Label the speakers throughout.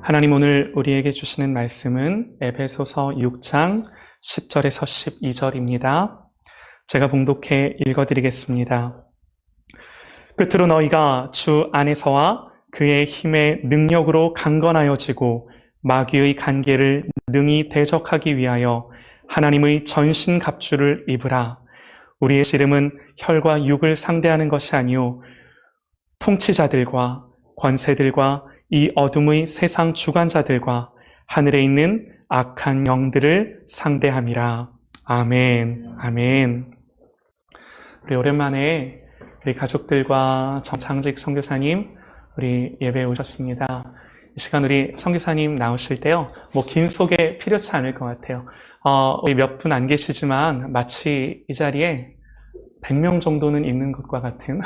Speaker 1: 하나님 오늘 우리에게 주시는 말씀은 에베소서 6장 10절에서 12절입니다. 제가 봉독해 읽어드리겠습니다. 끝으로 너희가 주 안에서와 그의 힘의 능력으로 강건하여지고 마귀의 간계를 능히 대적하기 위하여 하나님의 전신 갑주를 입으라. 우리의 씨름은 혈과 육을 상대하는 것이 아니요 통치자들과 권세들과 이 어둠의 세상 주관자들과 하늘에 있는 악한 영들을 상대함이라. 아멘. 아멘. 우리 오랜만에 우리 가족들과 정창직 선교사님 우리 예배에 오셨습니다. 이 시간 우리 선교사님 나오실 때요, 긴 소개 필요치 않을 것 같아요. 우리 몇 분 안 계시지만 마치 이 자리에 100명 정도는 있는 것과 같은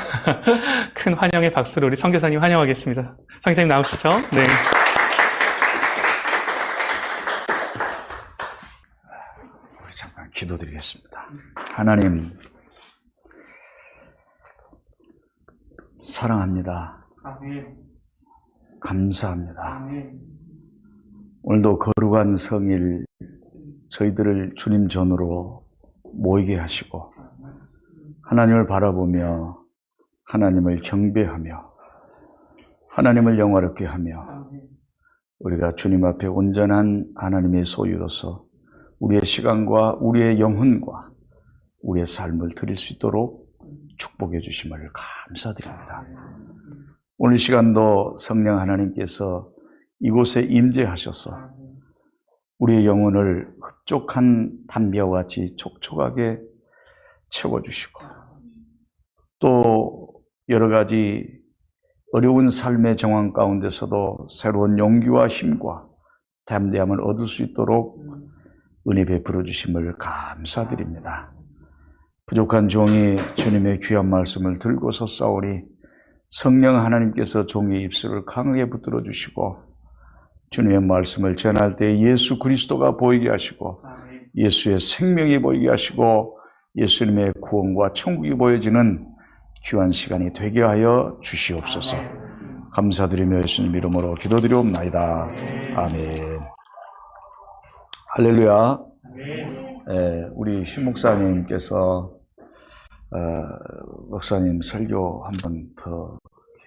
Speaker 1: 큰 환영의 박수로 우리 선교사님 환영하겠습니다. 선교사님 나오시죠? 네.
Speaker 2: 우리 잠깐 기도드리겠습니다. 하나님, 사랑합니다.
Speaker 1: 아멘.
Speaker 2: 감사합니다.
Speaker 1: 아멘.
Speaker 2: 오늘도 거룩한 성일 저희들을 주님 전으로 모이게 하시고 하나님을 바라보며 하나님을 경배하며 하나님을 영화롭게 하며 우리가 주님 앞에 온전한 하나님의 소유로서 우리의 시간과 우리의 영혼과 우리의 삶을 드릴 수 있도록 축복해 주심을 감사드립니다. 오늘 시간도 성령 하나님께서 이곳에 임재하셔서 우리의 영혼을 흡족한 담비와 같이 촉촉하게 채워주시고 또 여러 가지 어려운 삶의 정황 가운데서도 새로운 용기와 힘과 담대함을 얻을 수 있도록 은혜 베풀어 주심을 감사드립니다. 부족한 종이 주님의 귀한 말씀을 들고 섰사오니 성령 하나님께서 종의 입술을 강하게 붙들어 주시고 주님의 말씀을 전할 때 예수 그리스도가 보이게 하시고 예수의 생명이 보이게 하시고 예수님의 구원과 천국이 보여지는 귀한 시간이 되게 하여 주시옵소서. 감사드리며 예수님 이름으로 기도드리옵나이다. 아멘. 할렐루야. 우리 신 목사님께서 목사님 설교 한 번 더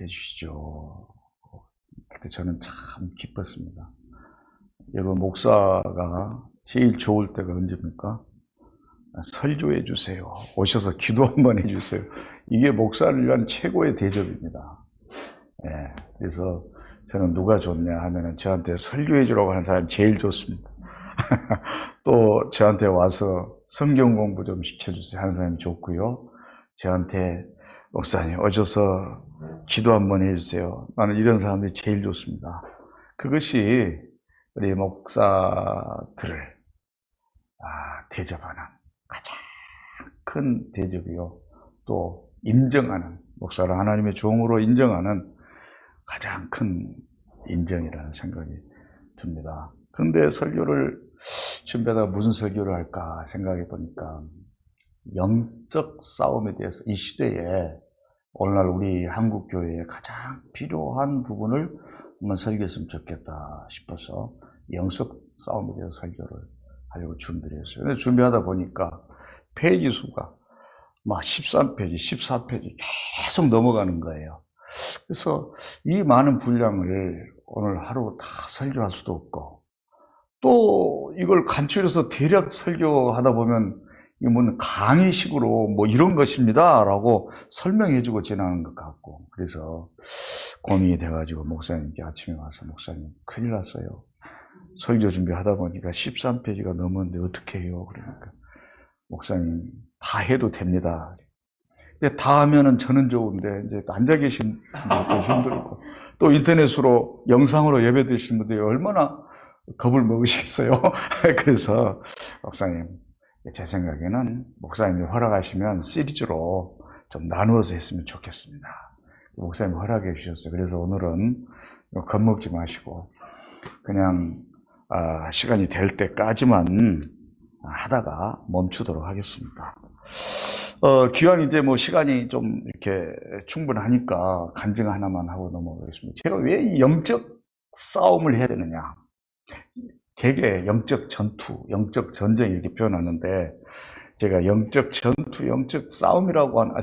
Speaker 2: 해주시죠. 그때 저는 참 기뻤습니다. 여러분, 목사가 제일 좋을 때가 언제입니까? 설교해 주세요. 오셔서 기도 한번 해주세요. 이게 목사를 위한 최고의 대접입니다. 그래서 저는 누가 좋냐 하면은 저한테 설교해 주라고 하는 사람이 제일 좋습니다. 또 저한테 와서 성경 공부 좀 시켜주세요 하는 사람이 좋고요. 저한테 목사님 오셔서 기도 한번 해주세요. 나는 이런 사람들이 제일 좋습니다. 그것이 우리 목사들을 대접하는 가장 큰 대접이요. 또 인정하는, 목사를 하나님의 종으로 인정하는 가장 큰 인정이라는 생각이 듭니다. 그런데 설교를 준비하다가 무슨 설교를 할까 생각해 보니까 영적 싸움에 대해서 이 시대에 오늘날 우리 한국교회에 가장 필요한 부분을 한번 설교했으면 좋겠다 싶어서 영적 싸움에 대해서 설교를 하려고 준비를 했어요. 근데 준비하다 보니까 페이지 수가 막 13페이지, 14페이지 계속 넘어가는 거예요. 그래서 이 많은 분량을 오늘 하루 다 설교할 수도 없고 또 이걸 간추려서 대략 설교하다 보면 이건 강의식으로 이런 것입니다 라고 설명해주고 지나는 것 같고, 그래서 고민이 돼가지고 목사님께 아침에 와서 목사님 큰일 났어요. 설교 준비하다 보니까 13페이지가 넘었는데 어떻게 해요? 그러니까 목사님 다 해도 됩니다. 근데 다 하면은 저는 좋은데 이제 앉아 계신 분들도 힘들고 또 인터넷으로 영상으로 예배 드리신 분들이 얼마나 겁을 먹으시겠어요. 그래서 목사님, 제 생각에는 목사님이 허락하시면 시리즈로 좀 나누어서 했으면 좋겠습니다. 목사님이 허락해 주셨어요. 그래서 오늘은 겁먹지 마시고 그냥 시간이 될 때까지만 하다가 멈추도록 하겠습니다. 기왕 이제 시간이 좀 이렇게 충분하니까 간증 하나만 하고 넘어가겠습니다. 제가 왜 이 영적 싸움을 해야 되느냐. 되게 영적 전투, 영적 전쟁 이렇게 표현하는데 제가 영적 전투, 영적 싸움이라고 하는,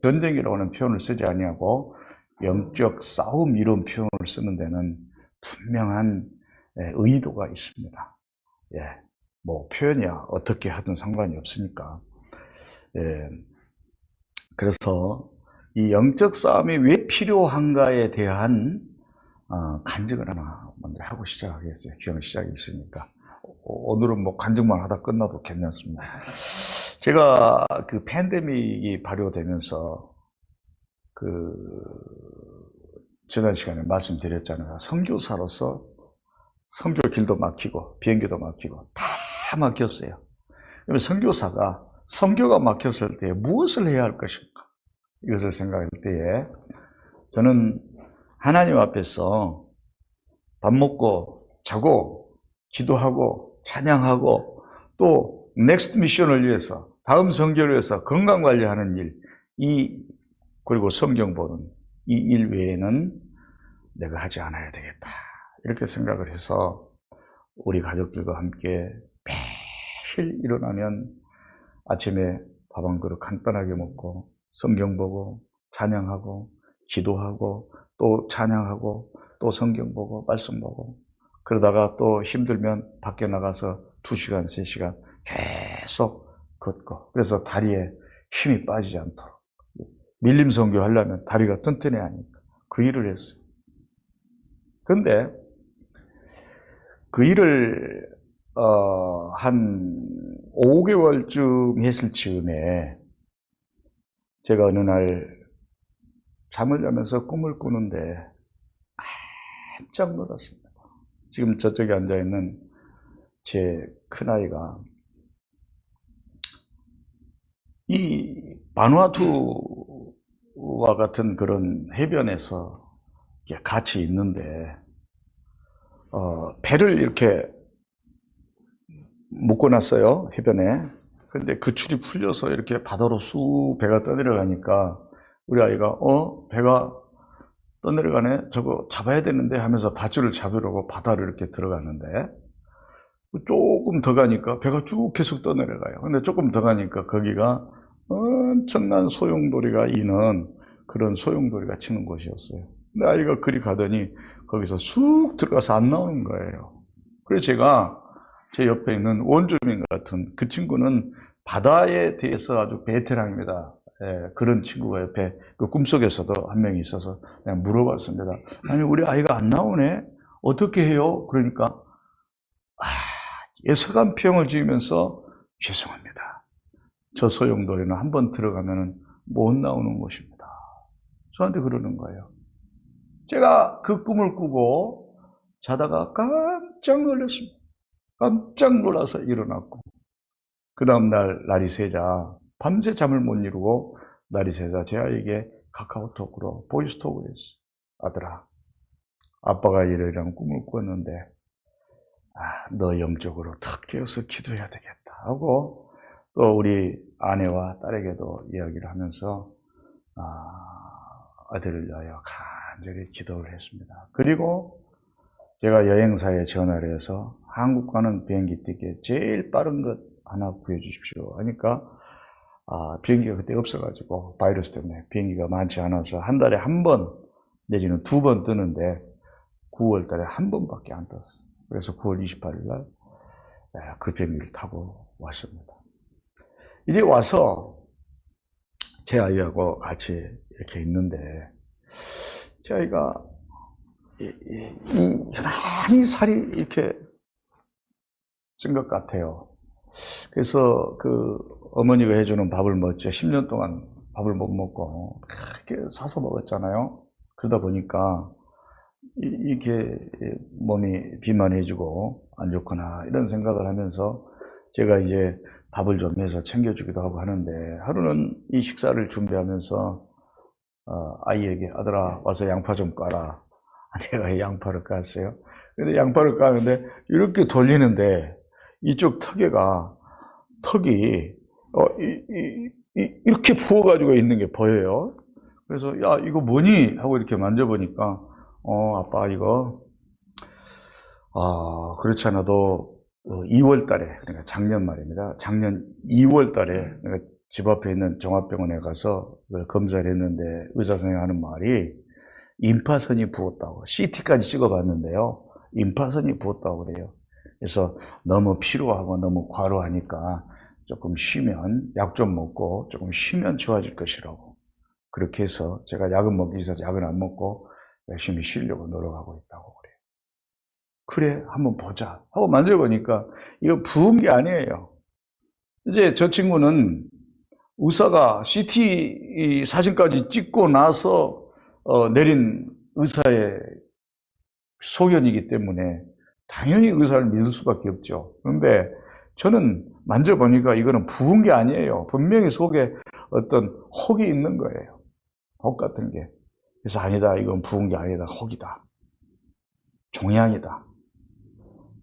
Speaker 2: 전쟁이라고 하는 표현을 쓰지 아니하고 영적 싸움 이런 표현을 쓰는 데는 분명한 의도가 있습니다. 예, 뭐 표현이야 어떻게 하든 상관이 없으니까. 예, 그래서 이 영적 싸움이 왜 필요한가에 대한 간증을 하나 먼저 하고 시작하겠어요. 귀한 시작이 있으니까. 오늘은 뭐 간증만 하다 끝나도 괜찮습니다. 제가 그 팬데믹이 발효되면서 지난 시간에 말씀드렸잖아요. 선교사로서 선교 길도 막히고 비행기도 막히고 다 막혔어요. 그러면 선교사가 선교가 막혔을 때 무엇을 해야 할 것인가? 이것을 생각할 때에 저는 하나님 앞에서 밥 먹고 자고 기도하고 찬양하고 또 넥스트 미션을 위해서 다음 선교를 위해서 건강관리하는 일, 그리고 성경 보는 이 일 외에는 내가 하지 않아야 되겠다 이렇게 생각을 해서 우리 가족들과 함께 매일 일어나면 아침에 밥 한 그릇 간단하게 먹고 성경 보고 찬양하고 기도하고 또 찬양하고 또 성경 보고 말씀 보고 그러다가 또 힘들면 밖에 나가서 2시간, 3시간 계속 걷고 그래서 다리에 힘이 빠지지 않도록 밀림 선교 하려면 다리가 튼튼해야 하니까 그 일을 했어요. 그런데 그 일을 한 5개월쯤 했을 즈음에 제가 어느 날 잠을 자면서 꿈을 꾸는데 깜짝 놀랐습니다. 지금 저쪽에 앉아있는 제 큰아이가 이 바누아투와 같은 그런 해변에서 같이 있는데 배를 이렇게 묶어놨어요, 해변에. 근데 그 줄이 풀려서 이렇게 바다로 쑥 배가 떠내려가니까 우리 아이가 배가 떠내려가네, 저거 잡아야 되는데 하면서 밧줄을 잡으려고 바다를 이렇게 들어가는데 조금 더 가니까 배가 쭉 계속 떠내려가요. 근데 조금 더 가니까 거기가 엄청난 소용돌이가 있는 그런 소용돌이가 치는 곳이었어요. 근데 아이가 그리 가더니 거기서 쑥 들어가서 안 나오는 거예요. 그래서 제가 제 옆에 있는 원주민 같은 그 친구는 바다에 대해서 아주 베테랑입니다. 그런 친구가 옆에 그 꿈속에서도 한 명이 있어서 그냥 물어봤습니다. 아니, 우리 아이가 안 나오네? 어떻게 해요? 그러니까 서간평을 지으면서 죄송합니다. 저 소용돌이는 한번 들어가면 못 나오는 곳입니다. 저한테 그러는 거예요. 제가 그 꿈을 꾸고 자다가 깜짝 놀랐습니다. 깜짝 놀라서 일어났고 그 다음날 날이 새자 밤새 잠을 못 이루고 날이 새자 제 아이에게 카카오톡으로 보이스톡을 했어요. 아들아, 아빠가 이러이러한 꿈을 꿨는데 너 영적으로 탁 깨어서 기도해야 되겠다 하고 또 우리 아내와 딸에게도 이야기를 하면서 아들을 위하여 간절히 기도를 했습니다. 그리고 제가 여행사에 전화를 해서 한국 가는 비행기 티켓 제일 빠른 것 하나 구해주십시오 하니까 비행기가 그때 없어가지고 바이러스 때문에 비행기가 많지 않아서 한 달에 한 번 내지는 2번 뜨는데 9월 달에 한 번밖에 안 떴어요. 그래서 9월 28일 날 그 비행기를 타고 왔습니다. 이제 와서 제 아이하고 같이 이렇게 있는데 제 아이가 많이 살이 이렇게 찐 것 같아요. 그래서 그 어머니가 해주는 밥을 먹죠. 10년 동안 밥을 못 먹고 그렇게 사서 먹었잖아요. 그러다 보니까 이게 몸이 비만해지고 안 좋구나 이런 생각을 하면서 제가 이제 밥을 좀 해서 챙겨주기도 하고 하는데 하루는 이 식사를 준비하면서 아이에게 아들아 와서 양파 좀 까라. 내가 양파를 깠어요. 근데 양파를 까는데 이렇게 돌리는데 이쪽 턱이 이렇게 부어가지고 있는 게 보여요. 그래서 야 이거 뭐니? 하고 이렇게 만져보니까 아빠 이거 그렇지 않아도 2월 달에, 그러니까 작년 말입니다. 작년 2월 달에 내가 집 앞에 있는 종합병원에 가서 그걸 검사를 했는데 의사 선생님이 하는 말이 임파선이 부었다고. CT까지 찍어봤는데요. 임파선이 부었다고 그래요. 그래서 너무 피로하고 너무 과로하니까 조금 쉬면, 약 좀 먹고 조금 쉬면 좋아질 것이라고. 그렇게 해서 제가 약은 먹기 위해서 약은 안 먹고 열심히 쉬려고 노력하고 있다고 그래요. 그래, 한번 보자 하고 만져보니까 이거 부은 게 아니에요. 이제 저 친구는 의사가 CT 사진까지 찍고 나서 내린 의사의 소견이기 때문에 당연히 의사를 믿을 수밖에 없죠. 그런데 저는 만져보니까 이거는 부은 게 아니에요. 분명히 속에 어떤 혹이 있는 거예요. 혹 같은 게. 그래서 아니다, 이건 부은 게 아니다, 혹이다, 종양이다,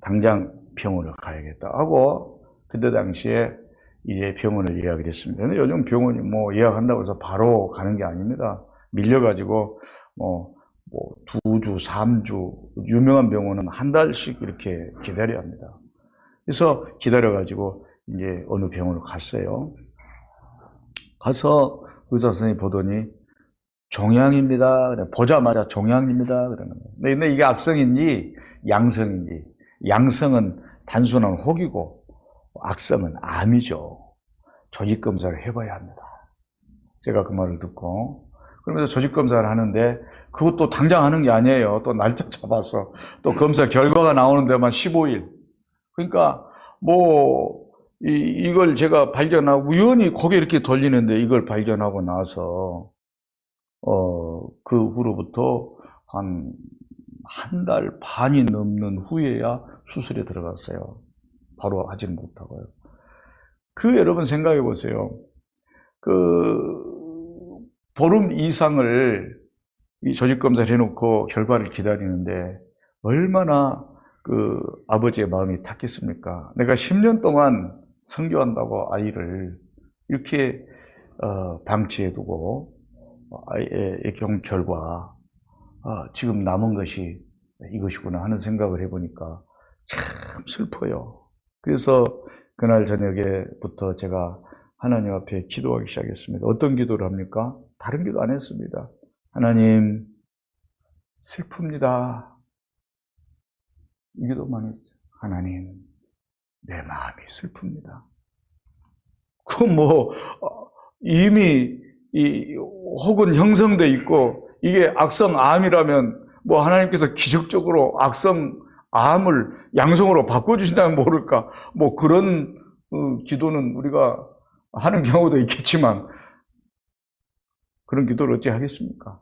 Speaker 2: 당장 병원을 가야겠다 하고 그때 당시에 이제 병원을 예약을 했습니다. 근데 요즘 병원이 뭐 예약한다고 해서 바로 가는 게 아닙니다. 밀려가지고 뭐 2주, 3주, 유명한 병원은 한 달씩 이렇게 기다려야 합니다. 그래서 기다려가지고 이제 어느 병원을 갔어요. 가서 의사 선생님이 보더니 종양입니다. 보자마자 종양입니다. 그러는 거예요. 근데 이게 악성인지 양성인지, 양성은 단순한 혹이고 악성은 암이죠. 조직 검사를 해봐야 합니다. 제가 그 말을 듣고 그러면서 조직 검사를 하는데 그것도 당장 하는 게 아니에요. 또 날짜 잡아서 또 검사 결과가 나오는 데만 15일. 그러니까 이걸 제가 발견하고 우연히 고개 이렇게 돌리는데 이걸 발견하고 나서 그 후로부터 한 달 반이 넘는 후에야 수술에 들어갔어요. 바로 하지는 못하고요. 여러분 생각해 보세요. 보름 이상을 이 조직검사를 해놓고 결과를 기다리는데 얼마나 아버지의 마음이 탔겠습니까? 내가 10년 동안 성교한다고 아이를 이렇게 방치해두고 아이의 결과 지금 남은 것이 이것이구나 하는 생각을 해보니까 참 슬퍼요. 그래서 그날 저녁에부터 제가 하나님 앞에 기도하기 시작했습니다. 어떤 기도를 합니까? 다른 기도 안 했습니다. 하나님, 슬픕니다. 이 기도만 했어요. 하나님, 내 마음이 슬픕니다. 이미 혹은 형성돼 있고 이게 악성암이라면 하나님께서 기적적으로 악성암을 양성으로 바꿔주신다면 모를까. 그런 기도는 우리가 하는 경우도 있겠지만 그런 기도를 어찌 하겠습니까?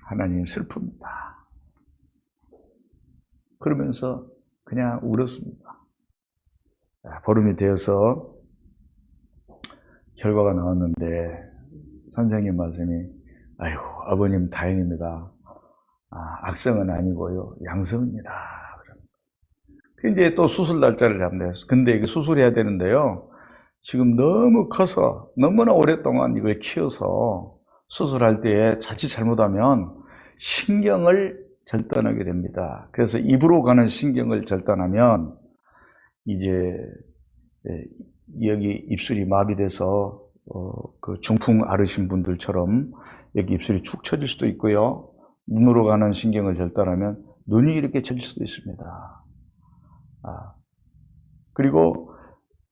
Speaker 2: 하나님 슬픕니다. 그러면서 그냥 울었습니다. 보름이 되어서 결과가 나왔는데 선생님 말씀이 아이고 아버님 다행입니다. 악성은 아니고요 양성입니다. 이제 또 수술 날짜를 잡네요. 근데 이게 수술해야 되는데요. 지금 너무 커서 너무나 오랫동안 이걸 키워서 수술할 때에 자칫 잘못하면 신경을 절단하게 됩니다. 그래서 입으로 가는 신경을 절단하면 이제 여기 입술이 마비돼서 그 중풍 앓으신 분들처럼 여기 입술이 축 처질 수도 있고요. 눈으로 가는 신경을 절단하면 눈이 이렇게 처질 수도 있습니다. 그리고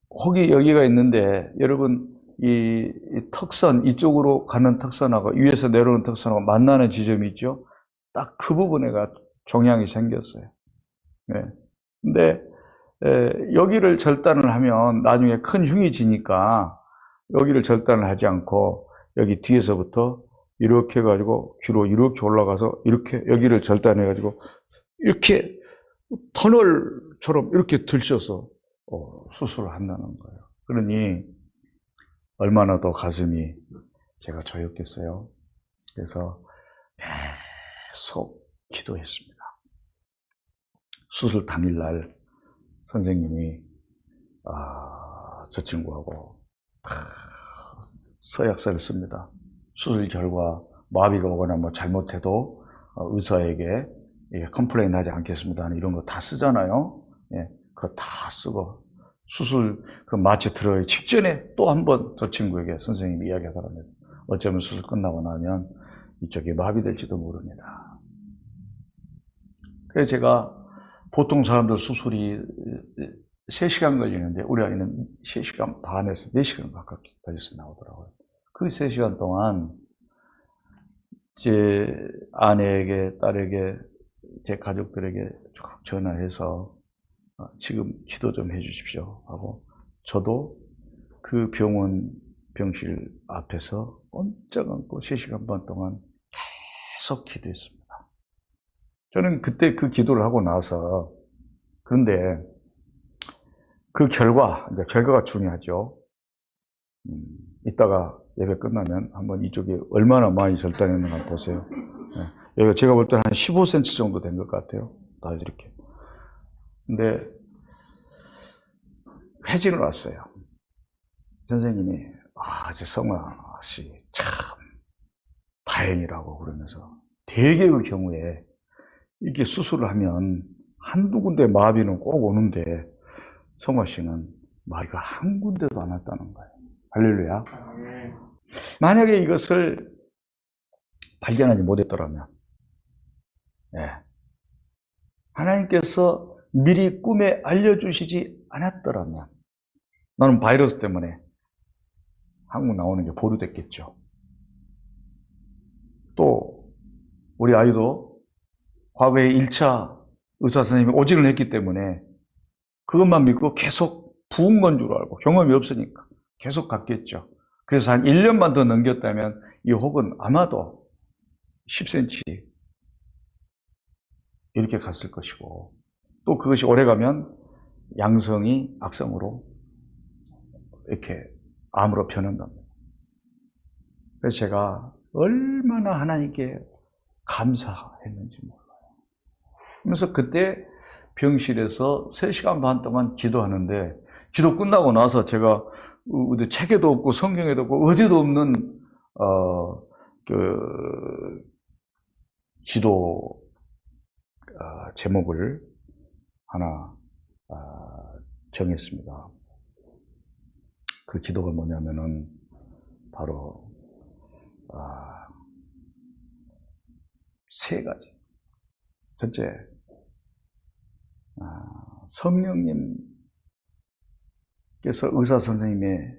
Speaker 2: 혹이 여기가 있는데 여러분 이 턱선 이쪽으로 가는 턱선하고 위에서 내려오는 턱선하고 만나는 지점이 있죠. 딱 그 부분에가 종양이 생겼어요. 네. 근데 여기를 절단을 하면 나중에 큰 흉이 지니까 여기를 절단을 하지 않고 여기 뒤에서부터 이렇게 해가지고 귀로 이렇게 올라가서 이렇게 여기를 절단해가지고 이렇게 터널처럼 이렇게 들쳐서 수술을 한다는 거예요. 그러니 얼마나 더 가슴이 제가 조였겠어요. 그래서 계속 기도했습니다. 수술 당일날 선생님이 저 친구하고 서약서를 씁니다. 수술 결과 마비가 오거나 잘못해도 의사에게 예, 컴플레인 하지 않겠습니다. 이런 거 다 쓰잖아요. 예, 그거 다 쓰고 수술 그 마취 들어가기 직전에 또 한 번 저 친구에게 선생님이 이야기하더랍니다. 어쩌면 수술 끝나고 나면 이쪽이 마비될지도 모릅니다. 그래서 제가 보통 사람들 수술이 3시간 걸리는데 우리 아이는 3시간 반에서 4시간 가깝게 걸려서 나오더라고요. 그 3시간 동안 제 아내에게, 딸에게, 제 가족들에게 쭉 전화해서 지금 기도 좀 해주십시오 하고, 저도 그 병실 앞에서 꼼짝 않고 3시간 반 동안 계속 기도했습니다. 저는 그때 그 기도를 하고 나서, 그런데 그 결과가 중요하죠. 이따가 예배 끝나면 한번 이쪽에 얼마나 많이 절단했는가 한번 보세요. 여기가 제가 볼 때는 한 15cm 정도 된 것 같아요. 다 이렇게. 근데 회진을 왔어요. 선생님이, 저 성화 씨 참 다행이라고 그러면서, 대개의 경우에 이렇게 수술을 하면 한두 군데 마비는 꼭 오는데 성화 씨는 마비가 한 군데도 안 왔다는 거예요. 할렐루야. 만약에 이것을 발견하지 못했더라면, 하나님께서 미리 꿈에 알려주시지 않았더라면, 나는 바이러스 때문에 한국 나오는 게 보류됐겠죠. 또 우리 아이도 과거에 1차 의사 선생님이 오진을 했기 때문에 그것만 믿고 계속 부은 건 줄 알고, 경험이 없으니까 계속 갔겠죠. 그래서 한 1년만 더 넘겼다면 이 혹은 아마도 10cm 이렇게 갔을 것이고, 또 그것이 오래가면 양성이 악성으로 이렇게 암으로 변한답니다. 그래서 제가 얼마나 하나님께 감사했는지 몰라요. 그래서 그때 병실에서 3시간 반 동안 기도하는데, 기도 끝나고 나서 제가 책에도 없고 성경에도 없고 어디도 없는 기도 제목을 하나 정했습니다. 그 기도가 뭐냐면은 바로 3가지. 첫째, 성령님께서 의사 선생님의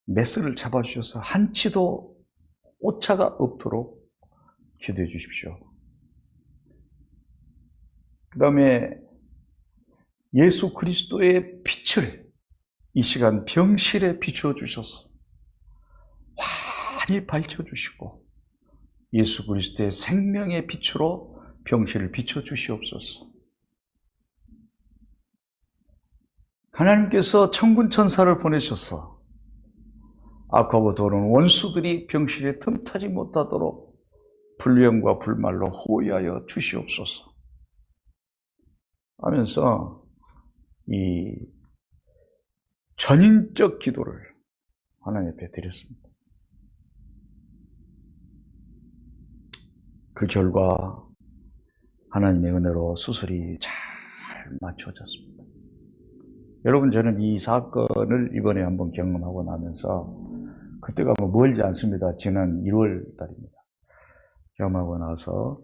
Speaker 2: 메스를 잡아주셔서 한치도 오차가 없도록 기도해 주십시오. 그 다음에 예수 그리스도의 빛을 이 시간 병실에 비추어 주셔서 환히 밝혀주시고, 예수 그리스도의 생명의 빛으로 병실을 비춰 주시옵소서. 하나님께서 천군 천사를 보내셔서 악하고 더러운 원수들이 병실에 틈타지 못하도록 불령과 불말로 호위하여 주시옵소서 하면서 이 전인적 기도를 하나님 앞에 드렸습니다. 그 결과 하나님의 은혜로 수술이 잘 맞춰졌습니다. 여러분, 저는 이 사건을 이번에 한번 경험하고 나면서, 그때가 뭐 멀지 않습니다. 지난 1월 달입니다. 경험하고 나서,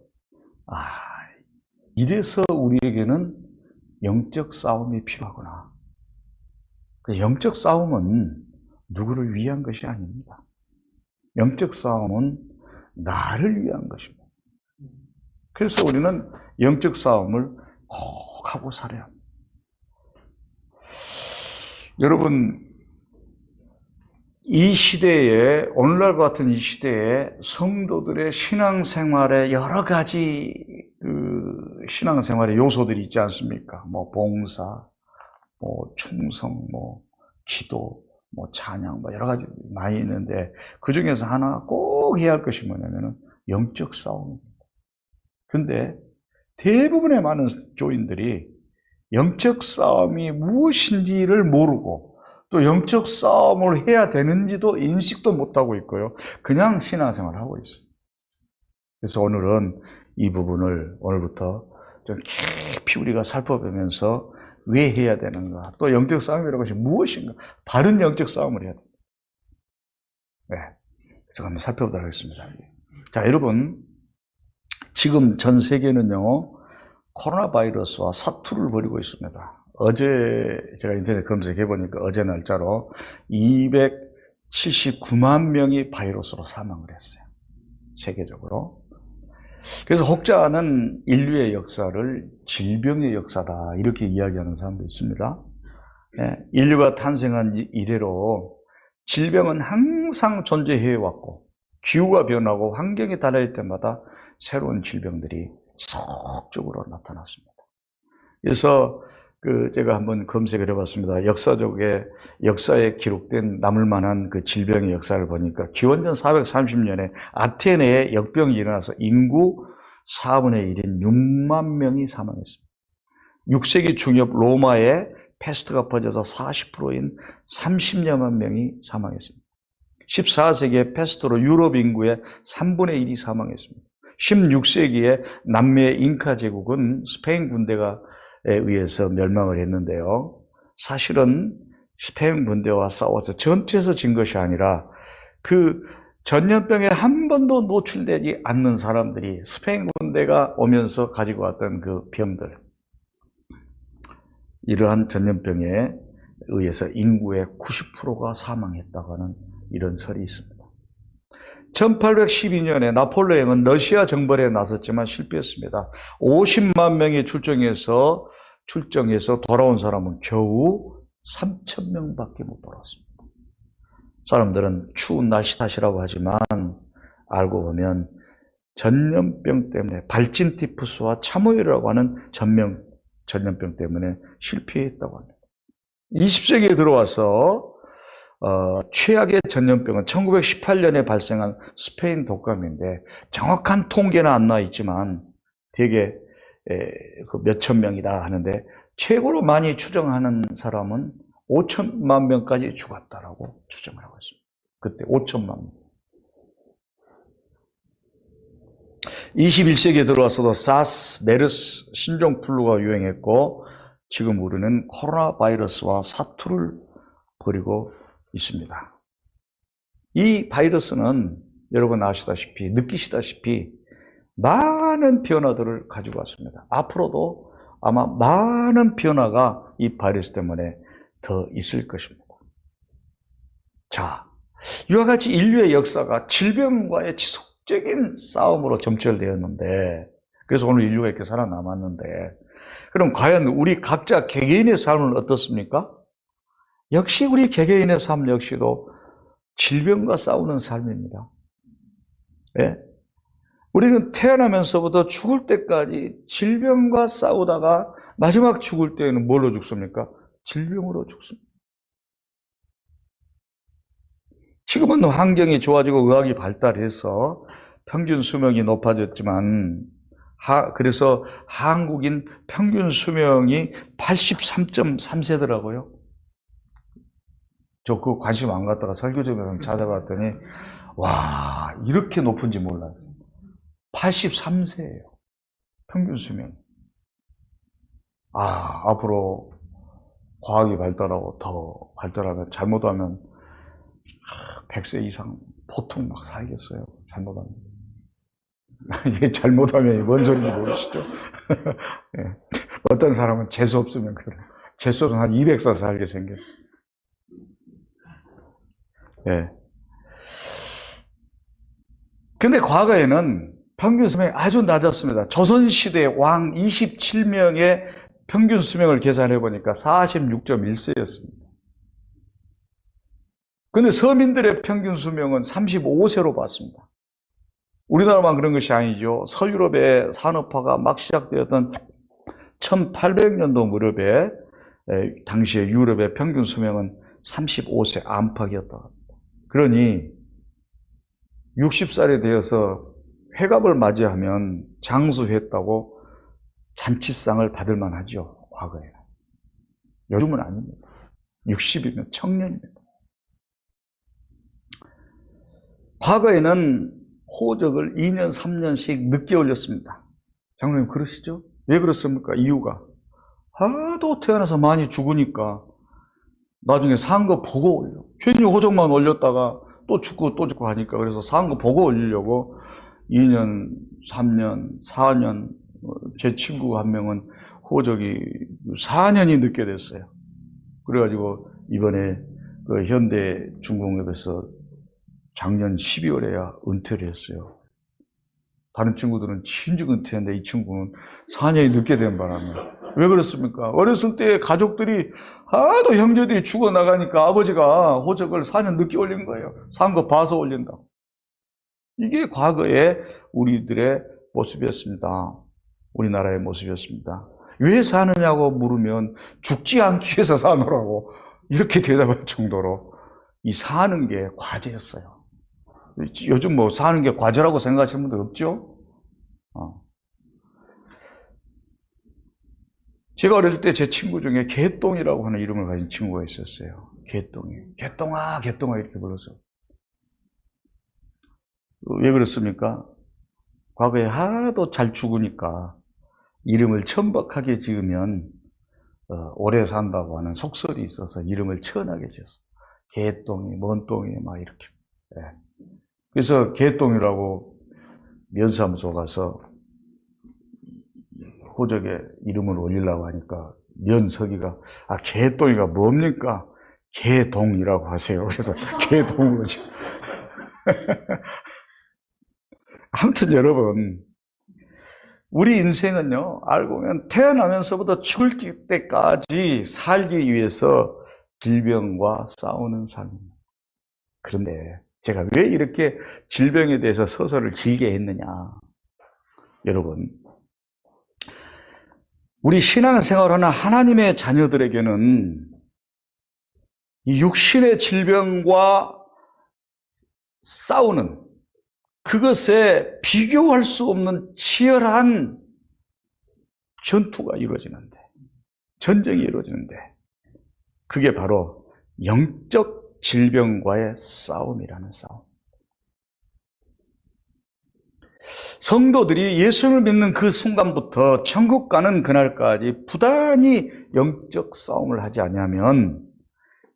Speaker 2: 이래서 우리에게는 영적 싸움이 필요하구나. 영적 싸움은 누구를 위한 것이 아닙니다. 영적 싸움은 나를 위한 것입니다. 그래서 우리는 영적 싸움을 꼭 하고 살아야 합니다. 여러분, 이 시대에, 오늘날 같은 이 시대에 성도들의 신앙생활에 여러 가지 신앙생활의 요소들이 있지 않습니까? 뭐 봉사, 뭐 충성, 뭐 기도, 뭐 찬양, 뭐 여러 가지 많이 있는데, 그 중에서 하나 꼭 해야 할 것이 뭐냐면은 영적 싸움입니다. 근데 대부분의 많은 교인들이 영적 싸움이 무엇인지를 모르고, 또 영적 싸움을 해야 되는지도 인식도 못하고 있고요. 그냥 신앙생활을 하고 있어요. 그래서 오늘은 이 부분을 오늘부터 좀 깊이 우리가 살펴보면서 왜 해야 되는가, 또 영적 싸움이라고 하면 무엇인가, 바른 영적 싸움을 해야 됩니다. 네, 그래서 한번 살펴보도록 하겠습니다. 자, 여러분, 지금 전 세계는요, 코로나 바이러스와 사투를 벌이고 있습니다. 어제 제가 인터넷 검색해 보니까 어제 날짜로 279만 명이 바이러스로 사망을 했어요. 세계적으로. 그래서 혹자는 인류의 역사를 질병의 역사다 이렇게 이야기하는 사람도 있습니다. 인류가 탄생한 이래로 질병은 항상 존재해 왔고, 기후가 변하고 환경이 달라질 때마다 새로운 질병들이 지속적으로 나타났습니다. 그래서 제가 한번 검색을 해봤습니다. 역사에 기록된 남을 만한 그 질병의 역사를 보니까 기원전 430년에 아테네에 역병이 일어나서 인구 4분의 1인 6만 명이 사망했습니다. 6세기 중엽 로마에 패스트가 퍼져서 40%인 30여만 명이 사망했습니다. 14세기에 패스트로 유럽 인구의 3분의 1이 사망했습니다. 16세기에 남미의 잉카 제국은 스페인 군대에 의해서 멸망을 했는데요. 사실은 스페인 군대와 싸워서 전투에서 진 것이 아니라 그 전염병에 한 번도 노출되지 않는 사람들이 스페인 군대가 오면서 가지고 왔던 그 병들, 이러한 전염병에 의해서 인구의 90%가 사망했다고 하는 이런 설이 있습니다. 1812년에 나폴레옹은 러시아 정벌에 나섰지만 실패했습니다. 50만 명이 출정해서 돌아온 사람은 겨우 3,000명밖에 못 돌아왔습니다. 사람들은 추운 날씨 탓이라고 하지만 알고 보면 전염병 때문에 발진 티푸스와 참호열이라고 하는 전염병 때문에 실패했다고 합니다. 20세기에 들어와서 최악의 전염병은 1918년에 발생한 스페인 독감인데 정확한 통계는 안 나와 있지만 대개 그 몇천 명이다 하는데 최고로 많이 추정하는 사람은 5천만 명까지 죽었다라고 추정을 하고 있습니다. 그때 5천만 명. 21세기에 들어와서도 사스, 메르스, 신종플루가 유행했고 지금 우리는 코로나 바이러스와 사투를 벌이고 있습니다. 이 바이러스는 여러분 아시다시피, 느끼시다시피 많은 변화들을 가지고 왔습니다. 앞으로도 아마 많은 변화가 이 바이러스 때문에 더 있을 것입니다. 자, 이와 같이 인류의 역사가 질병과의 지속적인 싸움으로 점철되었는데, 그래서 오늘 인류가 이렇게 살아남았는데, 그럼 과연 우리 각자 개개인의 삶은 어떻습니까? 역시 우리 개개인의 삶 역시도 질병과 싸우는 삶입니다. 예? 우리는 태어나면서부터 죽을 때까지 질병과 싸우다가 마지막 죽을 때에는 뭘로 죽습니까? 질병으로 죽습니다. 지금은 환경이 좋아지고 의학이 발달해서 평균 수명이 높아졌지만 그래서 한국인 평균 수명이 83.3세더라고요. 저 그 관심 안 갖다가 설교집에서 찾아봤더니 와, 이렇게 높은지 몰랐어요. 83세예요. 평균 수명. 앞으로 과학이 발달하고 더 발달하면 잘못하면 100세 이상 보통 막 살겠어요. 잘못하면. 이게 잘못하면 뭔 소리인지 모르시죠? 네. 어떤 사람은 재수 없으면 그래요. 재수는 한 200살 살게 생겼어요. 네. 근데 과거에는 평균 수명이 아주 낮았습니다. 조선시대 왕 27명의 평균 수명을 계산해 보니까 46.1세였습니다. 근데 서민들의 평균 수명은 35세로 봤습니다. 우리나라만 그런 것이 아니죠. 서유럽의 산업화가 막 시작되었던 1800년도 무렵에 당시의 유럽의 평균 수명은 35세 안팎이었다고 합니다. 그러니 60살이 되어서 회갑을 맞이하면 장수했다고 잔치상을 받을 만하죠. 과거에는. 요즘은 아닙니다. 60이면 청년입니다. 과거에는 호적을 2년, 3년씩 늦게 올렸습니다. 장로님 그러시죠? 왜 그렇습니까? 이유가 하도 태어나서 많이 죽으니까 나중에 산 거 보고 올려. 괜히 호적만 올렸다가 또 죽고 또 죽고 하니까 그래서 산 거 보고 올리려고 2년, 3년, 4년 제 친구 한 명은 호적이 4년이 늦게 됐어요. 그래가지고 이번에 그 현대 중공업에서 작년 12월에야 은퇴를 했어요. 다른 친구들은 진즉 은퇴했는데 이 친구는 4년이 늦게 된 바람에. 왜 그렇습니까? 어렸을 때 가족들이 하도 형제들이 죽어나가니까 아버지가 호적을 4년 늦게 올린 거예요. 산 거 봐서 올린다고. 이게 과거의 우리들의 모습이었습니다. 우리나라의 모습이었습니다. 왜 사느냐고 물으면 죽지 않기 위해서 사느라고 이렇게 대답할 정도로 이 사는 게 과제였어요. 요즘 뭐 사는 게 과제라고 생각하시는 분들 없죠? 제가 어릴 때 제 친구 중에 개똥이라고 하는 이름을 가진 친구가 있었어요. 개똥이. 개똥아, 개똥아 이렇게 불러서. 왜 그렇습니까? 과거에 하도 잘 죽으니까 이름을 천박하게 지으면 오래 산다고 하는 속설이 있어서 이름을 천하게 지었어요. 개똥이, 먼똥이 막 이렇게. 네. 그래서 개똥이라고 면사무소 가서 호적에 이름을 올리려고 하니까 면서기가 개똥이가 뭡니까? 개동이라고 하세요. 그래서 개동으로 아무튼 여러분, 우리 인생은요, 알고 보면 태어나면서부터 죽을 때까지 살기 위해서 질병과 싸우는 삶입니다. 그런데 제가 왜 이렇게 질병에 대해서 서설을 길게 했느냐. 여러분, 우리 신앙생활하는 하나님의 자녀들에게는 이 육신의 질병과 싸우는 그것에 비교할 수 없는 치열한 전투가 이루어지는데, 전쟁이 이루어지는데, 그게 바로 영적 질병과의 싸움이라는 싸움. 성도들이 예수를 믿는 그 순간부터 천국 가는 그날까지 부단히 영적 싸움을 하지 않으면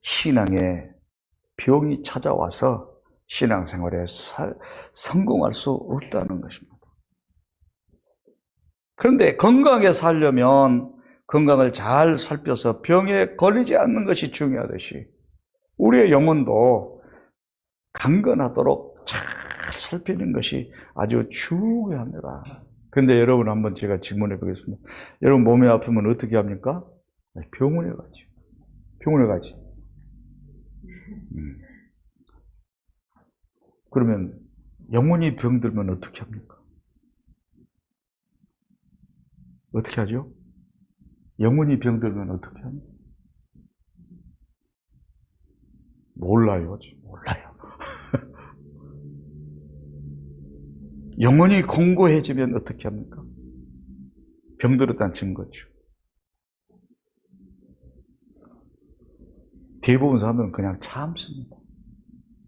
Speaker 2: 신앙에 병이 찾아와서 신앙생활에 성공할 수 없다는 것입니다. 그런데 건강하게 살려면 건강을 잘 살펴서 병에 걸리지 않는 것이 중요하듯이 우리의 영혼도 강건하도록 잘 살피는 것이 아주 중요합니다. 그런데 여러분 한번 제가 질문해 보겠습니다. 여러분 몸이 아프면 어떻게 합니까? 병원에 가지. 병원에 가지. 그러면 영혼이 병들면 어떻게 합니까? 어떻게 하죠? 영혼이 병들면 어떻게 합니까? 몰라요. 몰라요. 영혼이 공고해지면 어떻게 합니까? 병들었다는 증거죠. 대부분 사람들은 그냥 참습니다.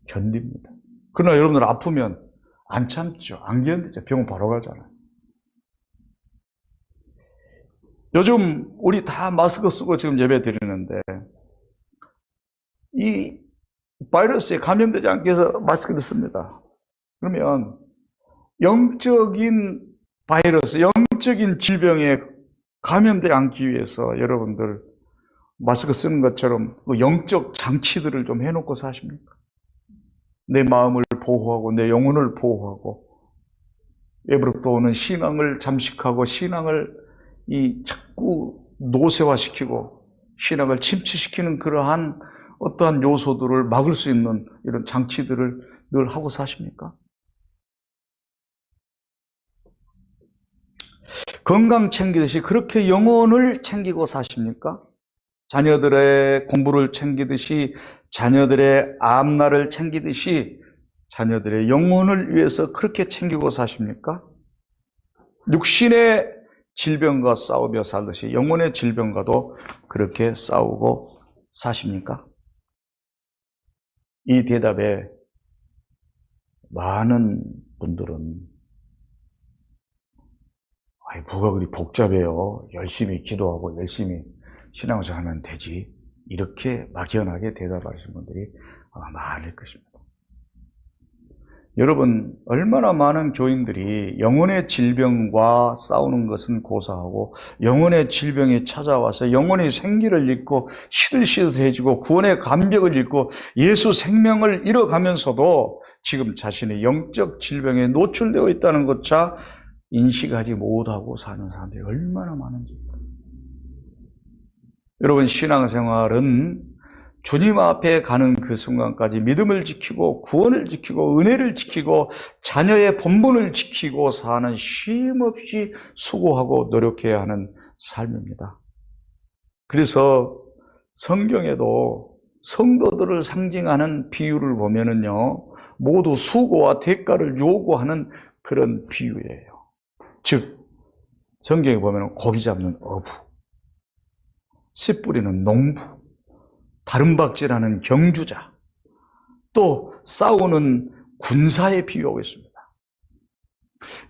Speaker 2: 견딥니다. 그러나 여러분들 아프면 안 참죠. 안 견디죠. 병원 바로 가잖아요. 요즘 우리 다 마스크 쓰고 지금 예배 드리는데 이 바이러스에 감염되지 않기 위해서 마스크를 씁니다. 그러면 영적인 바이러스, 영적인 질병에 감염되지 않기 위해서 여러분들 마스크 쓰는 것처럼 영적 장치들을 좀 해놓고 사십니까? 내 마음을 보호하고 내 영혼을 보호하고 예부로부터 오는 신앙을 잠식하고 신앙을 자꾸 노쇠화시키고 신앙을 침체시키는 그러한 어떠한 요소들을 막을 수 있는 이런 장치들을 늘 하고 사십니까? 건강 챙기듯이 그렇게 영혼을 챙기고 사십니까? 자녀들의 공부를 챙기듯이 자녀들의 앞날을 챙기듯이 자녀들의 영혼을 위해서 그렇게 챙기고 사십니까? 육신의 질병과 싸우며 살듯이 영혼의 질병과도 그렇게 싸우고 사십니까? 이 대답에 많은 분들은 아이, 뭐가 그리 복잡해요. 열심히 기도하고 열심히 신앙생활 하면 되지. 이렇게 막연하게 대답하시는 분들이 아마 많을 것입니다. 여러분, 얼마나 많은 교인들이 영혼의 질병과 싸우는 것은 고사하고 영혼의 질병이 찾아와서 영혼의 생기를 잃고 시들시들해지고 구원의 감격을 잃고 예수 생명을 잃어가면서도 지금 자신의 영적 질병에 노출되어 있다는 것조차 인식하지 못하고 사는 사람들이 얼마나 많은지. 여러분, 신앙생활은 주님 앞에 가는 그 순간까지 믿음을 지키고 구원을 지키고 은혜를 지키고 자녀의 본분을 지키고 사는 쉼없이 수고하고 노력해야 하는 삶입니다. 그래서 성경에도 성도들을 상징하는 비유를 보면은요, 모두 수고와 대가를 요구하는 그런 비유예요. 즉, 성경에 보면 고기 잡는 어부, 씨 뿌리는 농부, 다름박질하는 경주자, 또 싸우는 군사에 비유하고 있습니다.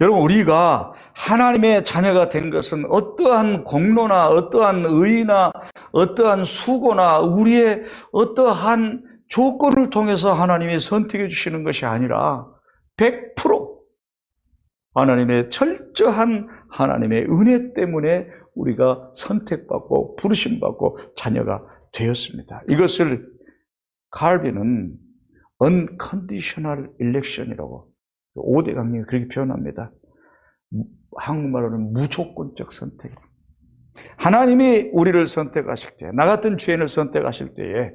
Speaker 2: 여러분, 우리가 하나님의 자녀가 된 것은 어떠한 공로나 어떠한 의나 어떠한 수고나 우리의 어떠한 조건을 통해서 하나님이 선택해 주시는 것이 아니라 100% 하나님의 철저한 하나님의 은혜 때문에 우리가 선택받고 부르심받고 자녀가 되었습니다. 이것을 칼빈은 unconditional election이라고 5대 강령이 그렇게 표현합니다. 한국말로는 무조건적 선택. 하나님이 우리를 선택하실 때, 나 같은 죄인을 선택하실 때에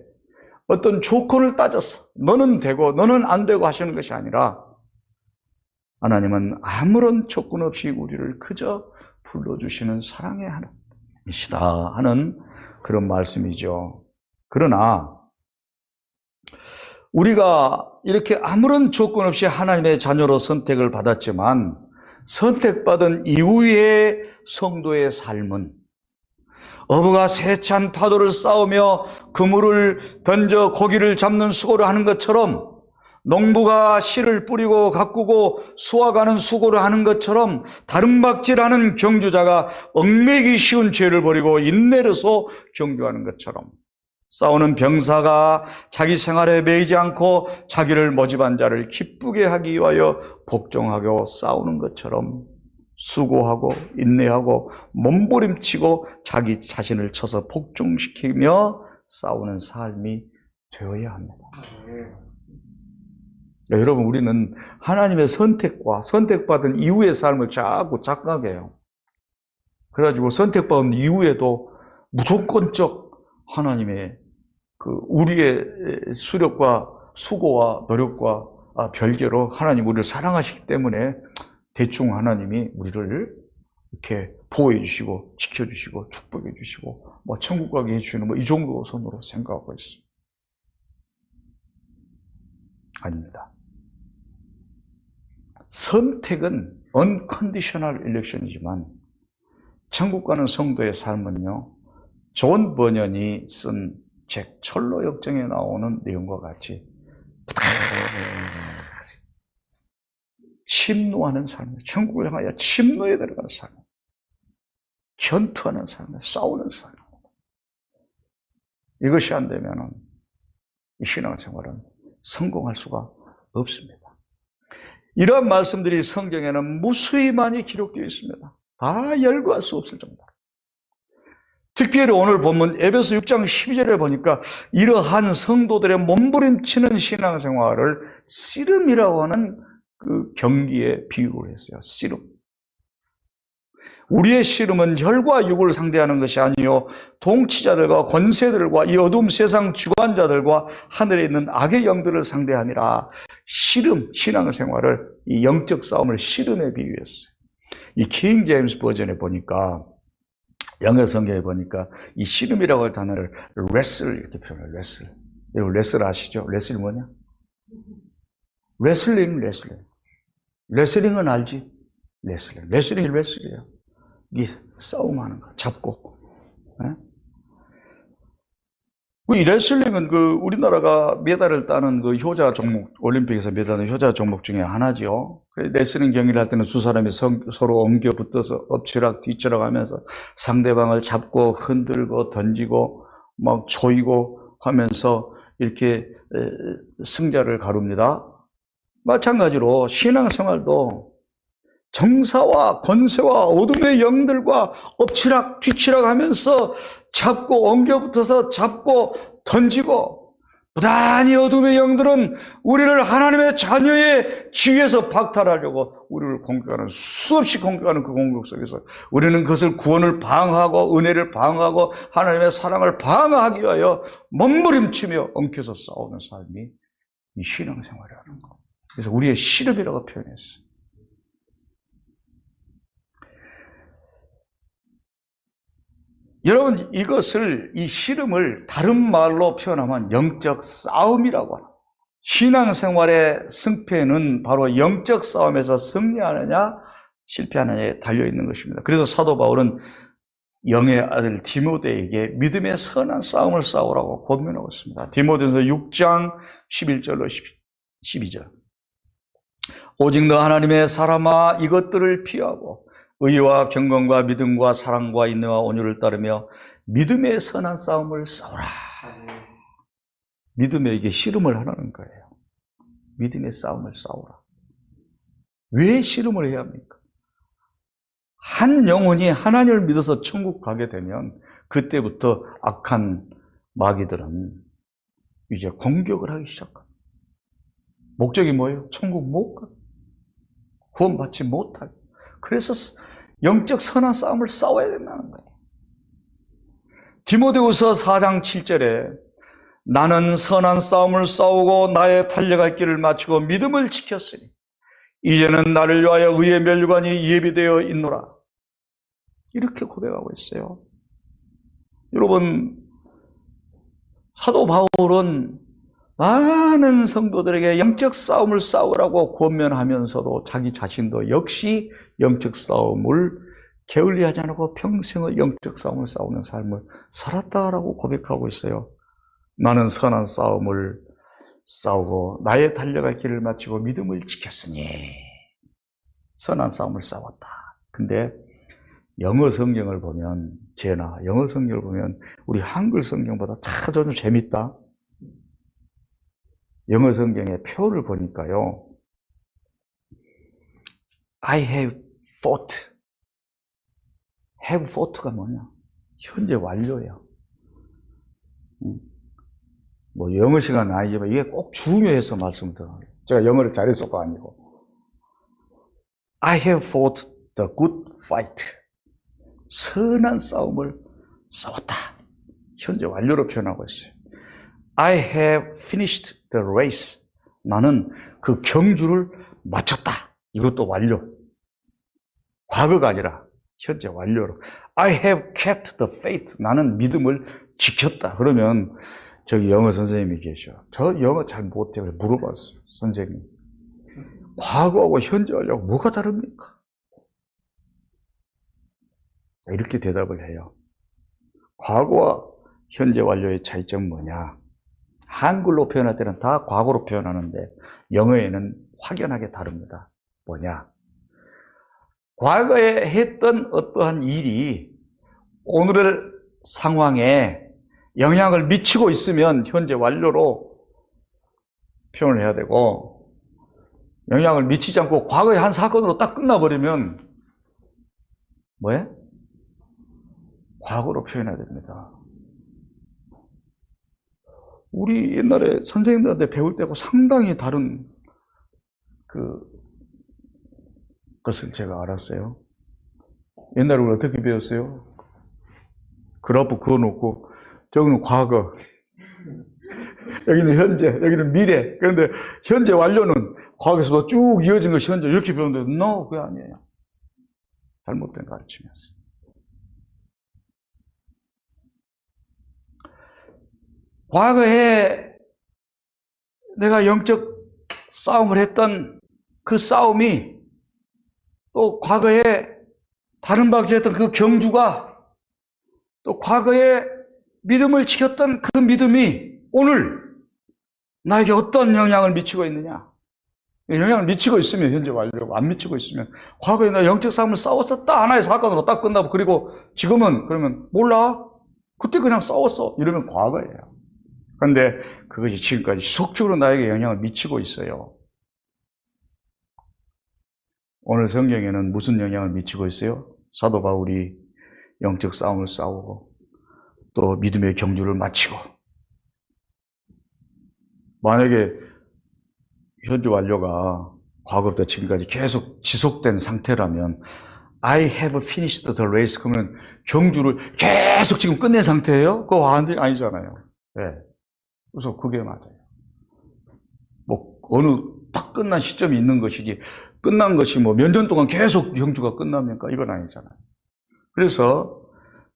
Speaker 2: 어떤 조건을 따져서 너는 되고 너는 안 되고 하시는 것이 아니라 하나님은 아무런 조건 없이 우리를 그저 불러주시는 사랑의 하나님이시다 하는 그런 말씀이죠. 그러나 우리가 이렇게 아무런 조건 없이 하나님의 자녀로 선택을 받았지만 선택받은 이후의 성도의 삶은 어부가 세찬 파도를 쌓으며 그물을 던져 고기를 잡는 수고를 하는 것처럼, 농부가 씨를 뿌리고 가꾸고 수확하는 수고를 하는 것처럼, 다름박질하는 경주자가 얽매기 쉬운 죄를 버리고 인내로서 경주하는 것처럼, 싸우는 병사가 자기 생활에 매이지 않고 자기를 모집한 자를 기쁘게 하기 위하여 복종하고 싸우는 것처럼 수고하고 인내하고 몸부림치고 자기 자신을 쳐서 복종시키며 싸우는 삶이 되어야 합니다. 여러분, 우리는 하나님의 선택과 선택받은 이후의 삶을 자꾸 착각해요. 그래가지고 선택받은 이후에도 무조건적 하나님의 우리의 수력과 수고와 노력과 별개로 하나님 우리를 사랑하시기 때문에 대충 하나님이 우리를 이렇게 보호해 주시고 지켜 주시고 축복해 주시고 천국 가게 해 주시는 이 정도 선으로 생각하고 있습니다. 아닙니다. 선택은 unconditional election이지만 천국 가는 성도의 삶은요, 존 버년이 쓴 책 철로 역정에 나오는 내용과 같이 침노하는 삶, 천국을 향하여 침노에 들어가는 삶, 전투하는 삶, 싸우는 삶. 이것이 안 되면 이 신앙생활은 성공할 수가 없습니다. 이러한 말씀들이 성경에는 무수히 많이 기록되어 있습니다. 다 열거할 수 없을 정도로. 특별히 오늘 본문 에베소 6장 12절에 보니까 이러한 성도들의 몸부림치는 신앙생활을 씨름이라고 하는 그 경기에 비유를 했어요. 씨름. 우리의 씨름은 혈과 육을 상대하는 것이 아니요 통치자들과 권세들과 이 어두움 세상 주관자들과 하늘에 있는 악의 영들을 상대함이라. 씨름, 신앙생활을, 이 영적 싸움을 씨름에 비유했어요. 이 킹 제임스 버전에 보니까, 영어 성경에 보니까 이 씨름이라고 할 단어를 wrestle 이렇게 표현해요. wrestle. 여러분 레슬 아시죠? 레슬이 뭐냐? 레슬링은 알지? 레슬링이 레슬이에요. 이게 싸움하는 거, 잡고. 이 레슬링은 우리나라가 메달을 따는 효자 종목, 올림픽에서 메달을 효자 종목 중에 하나죠. 레슬링 경기를 할 때는 두 사람이 서로 엉겨 붙어서 엎치락 뒤치락 하면서 상대방을 잡고 흔들고 던지고 막 조이고 하면서 이렇게 승자를 가릅니다. 마찬가지로 신앙생활도 정사와 권세와 어둠의 영들과 엎치락 뒤치락 하면서 잡고 엉겨붙어서 잡고 던지고, 부단히 어둠의 영들은 우리를 하나님의 자녀의 지위에서 박탈하려고 우리를 공격하는, 수없이 공격하는 그 공격 속에서 우리는 그것을 구원을 방어하고 은혜를 방어하고 하나님의 사랑을 방어하기 위하여 몸부림치며 엉켜서 싸우는 삶이 이 신앙생활이라는 거. 그래서 우리의 씨름이라고 표현했어요. 여러분, 이 씨름을 다른 말로 표현하면 영적 싸움이라고 합니다. 신앙생활의 승패는 바로 영적 싸움에서 승리하느냐 실패하느냐에 달려있는 것입니다. 그래서 사도 바울은 영의 아들 디모데에게 믿음의 선한 싸움을 싸우라고 권면하고 있습니다. 디모데전서 6장 11절로 12절. 오직 너 하나님의 사람아, 이것들을 피하고 의와 경건과 믿음과 사랑과 인내와 온유를 따르며 믿음의 선한 싸움을 싸우라. 믿음에 이게 씨름을 하라는 거예요. 믿음의 싸움을 싸우라. 왜 씨름을 해야 합니까? 한 영혼이 하나님을 믿어서 천국 가게 되면 그때부터 악한 마귀들은 이제 공격을 하기 시작합니다. 목적이 뭐예요? 천국 못 가. 구원받지 못하게. 그래서 영적 선한 싸움을 싸워야 된다는 거예요. 디모데후서 4장 7절에 나는 선한 싸움을 싸우고 나의 달려갈 길을 마치고 믿음을 지켰으니 이제는 나를 위하여 의의 면류관이 예비되어 있노라. 이렇게 고백하고 있어요. 여러분, 사도 바울은 많은 성도들에게 영적 싸움을 싸우라고 권면하면서도 자기 자신도 역시 영적 싸움을 게을리하지 않고 평생을 영적 싸움을 싸우는 삶을 살았다라고 고백하고 있어요. 나는 선한 싸움을 싸우고 나의 달려갈 길을 마치고 믿음을 지켰으니 선한 싸움을 싸웠다. 근데 영어 성경을 보면, 영어 성경을 보면 우리 한글 성경보다 좀 재밌다. 영어 성경의 표를 보니까요. I have fought. have fought가 뭐냐? 현재 완료예요. 뭐 영어 시간은 아니지만 이게 꼭 중요해서 말씀드려요. 제가 영어를 잘해서가 아니고. I have fought the good fight. 선한 싸움을 싸웠다. 현재 완료로 표현하고 있어요. I have finished the race. 나는 그 경주를 마쳤다. 이것도 완료. 과거가 아니라 현재 완료로. I have kept the faith. 나는 믿음을 지켰다. 그러면 저기 영어 선생님이 계셔. 저 영어 잘 못해요. 물어봤어요. 선생님. 과거하고 현재 완료하고 뭐가 다릅니까? 이렇게 대답을 해요. 과거와 현재 완료의 차이점은 뭐냐? 한글로 표현할 때는 다 과거로 표현하는데 영어에는 확연하게 다릅니다. 뭐냐? 과거에 했던 어떠한 일이 오늘의 상황에 영향을 미치고 있으면 현재 완료로 표현을 해야 되고, 영향을 미치지 않고 과거의 한 사건으로 딱 끝나버리면 뭐예요? 과거로 표현해야 됩니다. 우리 옛날에 선생님들한테 배울 때하고 상당히 다른 것을 제가 알았어요. 옛날에 우리 어떻게 배웠어요? 그래프 그어놓고 저기는 과거, 여기는 현재, 여기는 미래. 그런데 현재 완료는 과거에서도 쭉 이어진 것이 현재, 이렇게 배웠는데 no, 그게 아니에요. 잘못된 가르침이었어요. 과거에 내가 영적 싸움을 했던 그 싸움이 또 과거에 다른 방식으로 했던 그 경주가 또 과거에 믿음을 지켰던 그 믿음이 오늘 나에게 어떤 영향을 미치고 있느냐? 영향을 미치고 있으면 현재 완료고, 안 미치고 있으면 과거에 나 영적 싸움을 싸웠었다, 하나의 사건으로 딱 끝나고, 그리고 지금은 그러면 몰라, 그때 그냥 싸웠어, 이러면 과거예요. 그런데 그것이 지금까지 지속적으로 나에게 영향을 미치고 있어요. 오늘 성경에는 무슨 영향을 미치고 있어요? 사도 바울이 영적 싸움을 싸우고 또 믿음의 경주를 마치고, 만약에 현재 완료가 과거부터 지금까지 계속 지속된 상태라면 I have finished the race, 그러면 경주를 계속 지금 끝낸 상태예요? 그거 아니잖아요. 네. 그래서 그게 맞아요. 뭐 어느 딱 끝난 시점이 있는 것이지, 끝난 것이 뭐 몇 년 동안 계속 경주가 끝납니까? 이건 아니잖아요. 그래서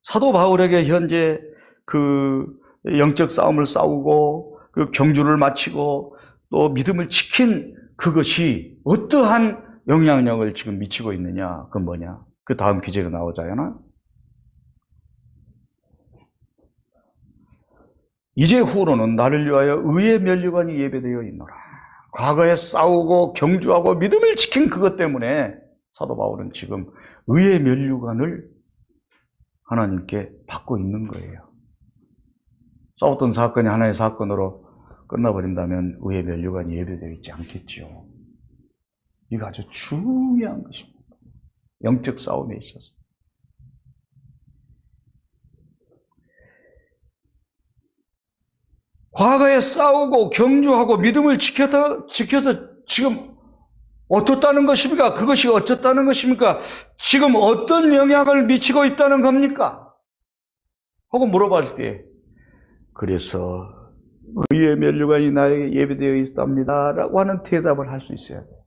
Speaker 2: 사도 바울에게 현재 그 영적 싸움을 싸우고 그 경주를 마치고 또 믿음을 지킨 그것이 어떠한 영향력을 지금 미치고 있느냐? 그건 뭐냐? 그 다음 기제가 나오잖아요. 이제 후로는 나를 위하여 의의 면류관이 예배되어 있노라. 과거에 싸우고 경주하고 믿음을 지킨 그것 때문에 사도 바울은 지금 의의 면류관을 하나님께 받고 있는 거예요. 싸웠던 사건이 하나의 사건으로 끝나버린다면 의의 면류관이 예배되어 있지 않겠죠. 이거 아주 중요한 것입니다. 영적 싸움에 있어서. 과거에 싸우고 경주하고 믿음을 지켜서 지금 어떻다는 것입니까? 그것이 어쩌다는 것입니까? 지금 어떤 영향을 미치고 있다는 겁니까? 하고 물어볼 때, 그래서 의의 면류관이 나에게 예배되어 있답니다 라고 하는 대답을 할 수 있어야 돼요.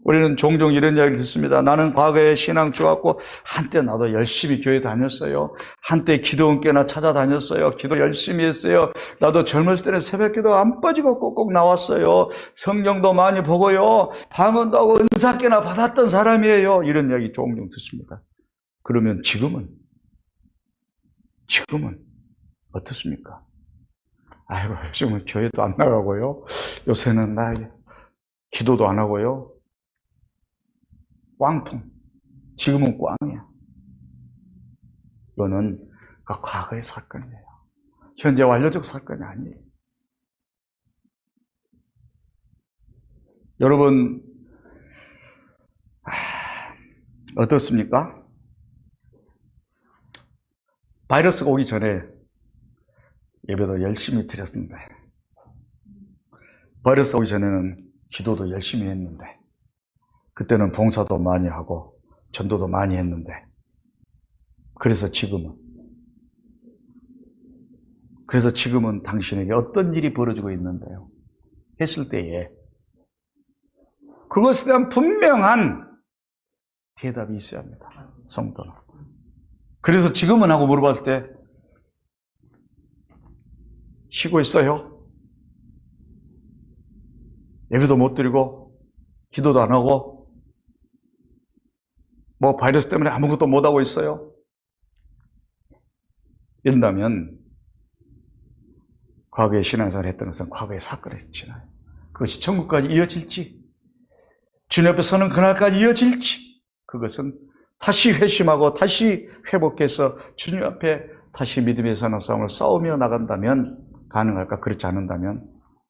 Speaker 2: 우리는 종종 이런 이야기를 듣습니다. 나는 과거에 신앙 좋았고 한때 나도 열심히 교회 다녔어요. 한때 기도원교나 찾아다녔어요. 기도 열심히 했어요. 나도 젊었을 때는 새벽기도 안 빠지고 꼭꼭 나왔어요. 성경도 많이 보고요. 방언도 하고 은사께나 받았던 사람이에요. 이런 이야기 종종 듣습니다. 그러면 지금은 어떻습니까? 아이고, 요즘은 교회도 안 나가고요. 요새는 나 기도도 안 하고요. 꽝통. 지금은 꽝이야. 이거는 과거의 사건이에요. 현재 완료적 사건이 아니에요. 여러분, 어떻습니까? 바이러스가 오기 전에 예배도 열심히 드렸는데, 바이러스가 오기 전에는 기도도 열심히 했는데, 그때는 봉사도 많이 하고 전도도 많이 했는데, 그래서 지금은 당신에게 어떤 일이 벌어지고 있는데요? 했을 때에 그것에 대한 분명한 대답이 있어야 합니다. 성도는. 그래서 지금은 하고 물어봤을 때 쉬고 있어요? 예배도 못 드리고 기도도 안 하고 뭐 바이러스 때문에 아무것도 못 하고 있어요? 이런다면 과거에 신앙생활을 했던 것은 과거의 사건에 지나요. 그것이 천국까지 이어질지, 주님 앞에 서는 그날까지 이어질지, 그것은 다시 회심하고 다시 회복해서 주님 앞에 다시 믿음의 신앙싸움을 싸우며 나간다면 가능할까? 그렇지 않는다면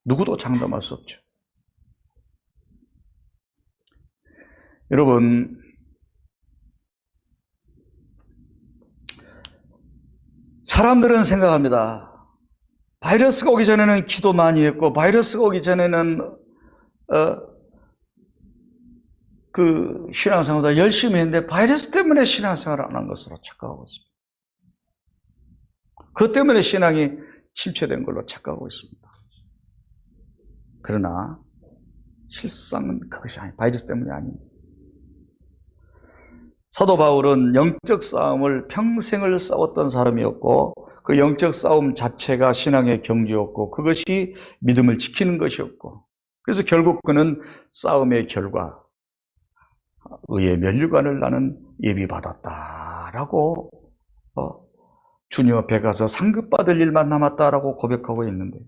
Speaker 2: 누구도 장담할 수 없죠. 여러분, 사람들은 생각합니다. 바이러스가 오기 전에는 기도 많이 했고, 바이러스가 오기 전에는 그 신앙생활도 열심히 했는데 바이러스 때문에 신앙생활을 안 한 것으로 착각하고 있습니다. 그것 때문에 신앙이 침체된 걸로 착각하고 있습니다. 그러나 실상은 그것이 아니, 바이러스 때문이 아닙니다. 사도 바울은 영적 싸움을 평생을 싸웠던 사람이었고, 그 영적 싸움 자체가 신앙의 경주였고, 그것이 믿음을 지키는 것이었고, 그래서 결국 그는 싸움의 결과 의의 면류관을 나는 예비받았다라고 주님 앞에 가서 상급받을 일만 남았다라고 고백하고 있는데,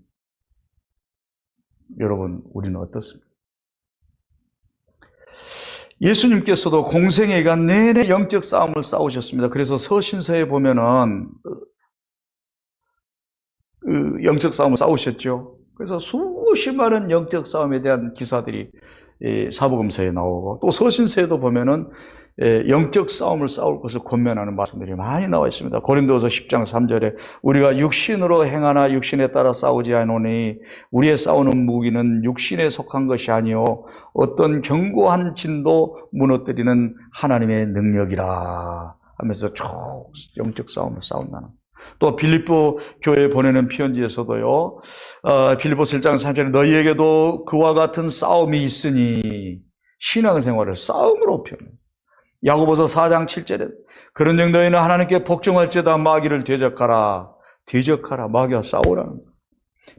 Speaker 2: 여러분, 우리는 어떻습니까? 예수님께서도 공생의 기간 내내 영적 싸움을 싸우셨습니다. 그래서 서신서에 보면은 영적 싸움을 싸우셨죠. 그래서 수십 많은 영적 싸움에 대한 기사들이 사복음서에 나오고, 또 서신서에도 보면은 영적 싸움을 싸울 것을 권면하는 말씀들이 많이 나와 있습니다. 고린도서 10장 3절에 우리가 육신으로 행하나 육신에 따라 싸우지 않으니 우리의 싸우는 무기는 육신에 속한 것이 아니요 어떤 견고한 진도 무너뜨리는 하나님의 능력이라 하면서 쭉 영적 싸움을 싸운다는. 또 빌립보 교회에 보내는 편지에서도요, 빌립보서 1장 3절에 너희에게도 그와 같은 싸움이 있으니, 신앙생활을 싸움으로 표현해요. 야고보서 4장 7절에 그런 즉 너희는 하나님께 복종할지어다 마귀를 대적하라. 대적하라. 마귀와 싸우라는 거예요.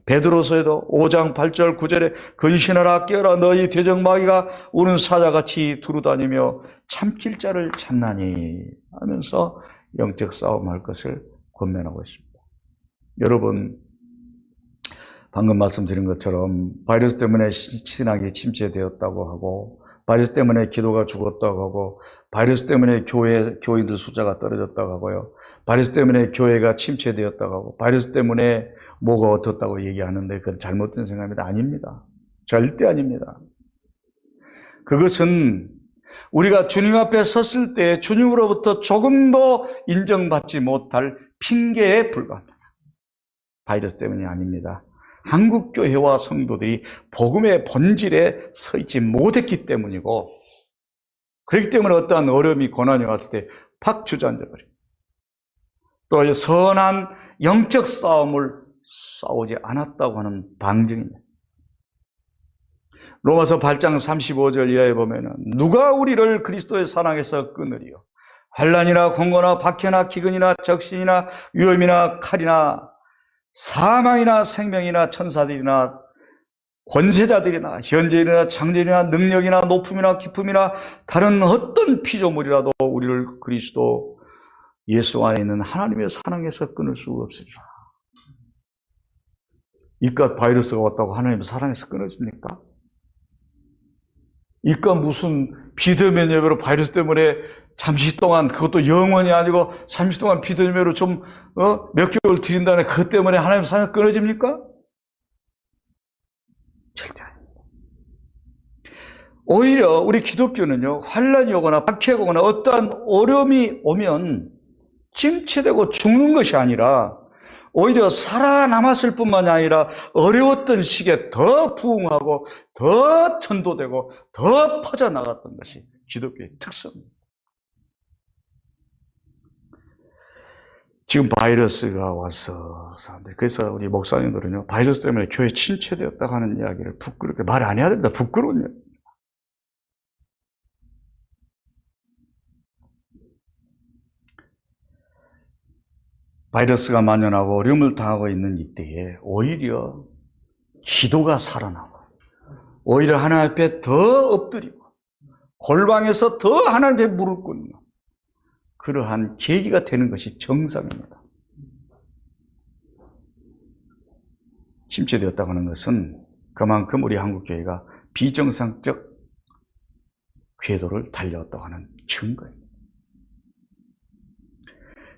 Speaker 2: 베드로서에도 5장 8절 9절에 근신하라 깨어라 너희 대적 마귀가 우는 사자같이 두루다니며 참길 자를 찾나니 하면서 영적 싸움할 것을 권면하고 있습니다. 여러분, 방금 말씀드린 것처럼 바이러스 때문에 신학이 침체되었다고 하고, 바이러스 때문에 기도가 죽었다고 하고, 바이러스 때문에 교인들 숫자가 떨어졌다고 하고요, 바이러스 때문에 교회가 침체되었다고 하고, 바이러스 때문에 뭐가 어떻다고 얘기하는데 그건 잘못된 생각입니다. 아닙니다. 절대 아닙니다. 그것은 우리가 주님 앞에 섰을 때 주님으로부터 조금도 인정받지 못할 핑계에 불과합니다. 바이러스 때문이 아닙니다. 한국교회와 성도들이 복음의 본질에 서 있지 못했기 때문이고, 그렇기 때문에 어떠한 어려움이 고난이 왔을 때 팍 주저앉아버려요. 또 선한 영적 싸움을 싸우지 않았다고 하는 방증입니다. 로마서 8장 35절 이하에 보면은 누가 우리를 그리스도의 사랑에서 끊으리요? 환난이나 공고나 박해나 기근이나 적신이나 위험이나 칼이나 사망이나 생명이나 천사들이나 권세자들이나 현재일이나 장전이나 능력이나 높음이나 깊음이나 다른 어떤 피조물이라도 우리를 그리스도 예수 안에 있는 하나님의 사랑에서 끊을 수가 없으리라. 이깟 바이러스가 왔다고 하나님의 사랑에서 끊어집니까? 이깟 무슨 비대면예배로 바이러스 때문에 잠시 동안, 그것도 영원히 아니고 잠시 동안 비대면으로 좀 몇 개월 드린다는 그것 때문에 하나님의 사랑이 끊어집니까? 절대 아닙니다. 오히려 우리 기독교는요, 환난이 오거나 박해가 오거나 어떠한 어려움이 오면 침체되고 죽는 것이 아니라 오히려 살아남았을 뿐만이 아니라 어려웠던 시기에 더 부흥하고 더 전도되고 더 퍼져나갔던 것이 기독교의 특성입니다. 지금 바이러스가 와서 사람들이, 그래서 우리 목사님들은요, 바이러스 때문에 교회 침체되었다고 하는 이야기를 부끄럽게 말 안 해야 됩니다. 부끄러운 이야기. 바이러스가 만연하고 어려움을 당하고 있는 이때에 오히려 기도가 살아나고, 오히려 하나님 앞에 더 엎드리고 골방에서 더 하나님 앞에 무릎 꿇는 그러한 계기가 되는 것이 정상입니다. 침체되었다고 하는 것은 그만큼 우리 한국교회가 비정상적 궤도를 달려왔다고 하는 증거입니다.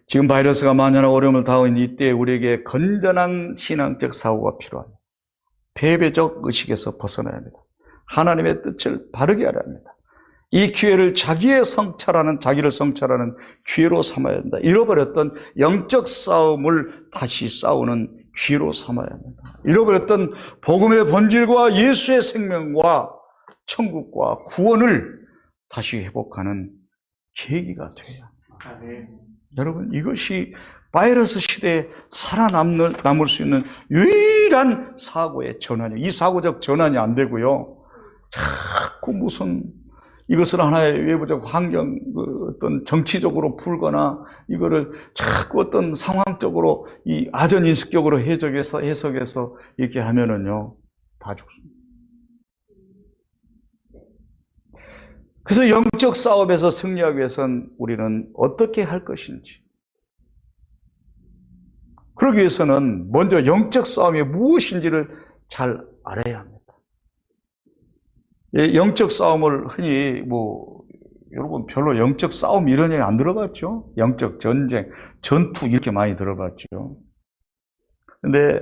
Speaker 2: 지금 바이러스가 만연하고 어려움을 당하고 있는 이때 우리에게 건전한 신앙적 사고가 필요합니다. 패배적 의식에서 벗어나야 합니다. 하나님의 뜻을 바르게 알아야 합니다. 이 기회를 자기를 성찰하는 기회로 삼아야 합니다. 잃어버렸던 영적 싸움을 다시 싸우는 기회로 삼아야 합니다. 잃어버렸던 복음의 본질과 예수의 생명과 천국과 구원을 다시 회복하는 계기가 돼야 합니다. 여러분, 이것이 바이러스 시대에 살아남을 수 있는 유일한 사고의 전환이에요. 이 사고적 전환이 안 되고요, 자꾸 무슨 이것을 하나의 외부적 환경, 어떤 정치적으로 풀거나 이거를 자꾸 어떤 상황적으로 이 아전 인식적으로 해석해서 이렇게 하면은요, 다 죽습니다. 그래서 영적 싸움에서 승리하기 위해서는 우리는 어떻게 할 것인지, 그러기 위해서는 먼저 영적 싸움이 무엇인지를 잘 알아야 합니다. 영적 싸움을 흔히 여러분 별로 영적 싸움 이런 얘기 안 들어봤죠? 영적 전쟁, 전투 이렇게 많이 들어봤죠. 근데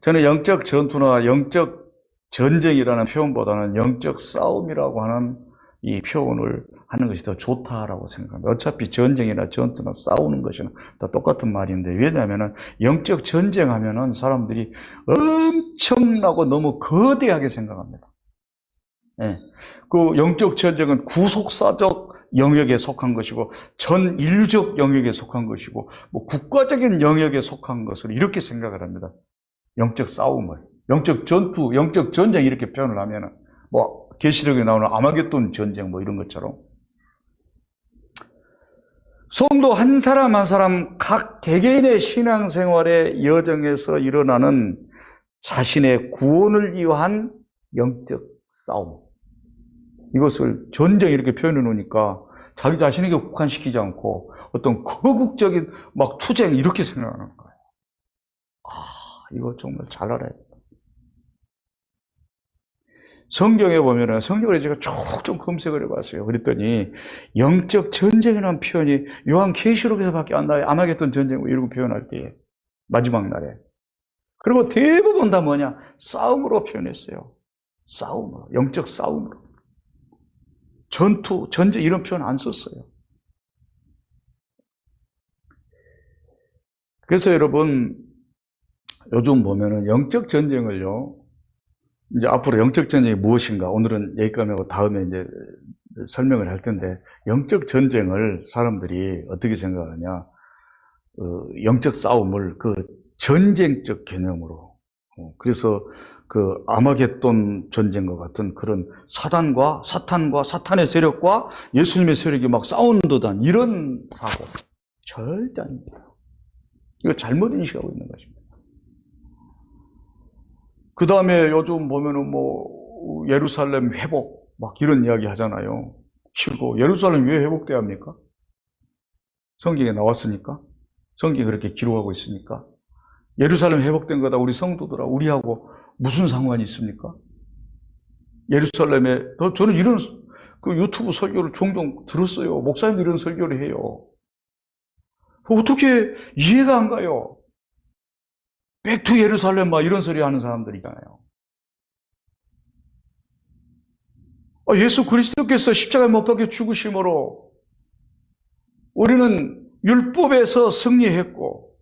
Speaker 2: 저는 영적 전투나 영적 전쟁이라는 표현보다는 영적 싸움이라고 하는 이 표현을 하는 것이 더 좋다라고 생각합니다. 어차피 전쟁이나 전투나 싸우는 것은 다 똑같은 말인데, 왜냐하면 영적 전쟁하면은 사람들이 엄청나고 너무 거대하게 생각합니다. 예. 그 영적 전쟁은 구속사적 영역에 속한 것이고, 전 인류적 영역에 속한 것이고, 국가적인 영역에 속한 것을 이렇게 생각을 합니다. 영적 싸움을. 영적 전투, 영적 전쟁 이렇게 표현을 하면은, 계시록에 나오는 아마겟돈 전쟁 이런 것처럼. 성도 한 사람 한 사람 각 개개인의 신앙생활의 여정에서 일어나는 자신의 구원을 위한 영적 싸움. 이것을 전쟁 이렇게 표현해 놓으니까 자기 자신에게 국한시키지 않고 어떤 거국적인 투쟁 이렇게 생각하는 거예요. 이거 정말 잘 알아야 돼요. 성경에 보면은, 성경을 제가 쭉 좀 검색을 해봤어요. 그랬더니 영적 전쟁이라는 표현이 요한계시록에서밖에 안 나와요. 아마겟돈 전쟁 이러고 표현할 때에, 마지막 날에. 그리고 대부분 다 뭐냐? 싸움으로 표현했어요. 싸움으로, 영적 싸움으로. 전투, 전쟁 이런 표현 안 썼어요. 그래서 여러분, 요즘 보면은 영적 전쟁을요, 이제 앞으로 영적 전쟁이 무엇인가, 오늘은 여기까지 하고 다음에 이제 설명을 할 텐데, 영적 전쟁을 사람들이 어떻게 생각하냐, 영적 싸움을 전쟁적 개념으로, 그래서 아마겟돈 전쟁과 같은 그런 사탄과 사탄의 세력과 예수님의 세력이 싸우는 듯한 이런 사고, 절대 아닙니다. 이거 잘못 인식하고 있는 것입니다. 그 다음에 요즘 보면은 예루살렘 회복 이런 이야기 하잖아요. 그리고 예루살렘 왜 회복돼야 합니까? 성경에 나왔으니까. 성경이 그렇게 기록하고 있으니까. 예루살렘 회복된 거다 우리 성도들아, 우리하고 무슨 상관이 있습니까? 예루살렘에, 저는 이런 유튜브 설교를 종종 들었어요. 목사님들 이런 설교를 해요. 어떻게 이해가 안 가요? 백투 예루살렘 이런 소리 하는 사람들이잖아요. 예수 그리스도께서 십자가에 못 박혀 죽으심으로 우리는 율법에서 승리했고,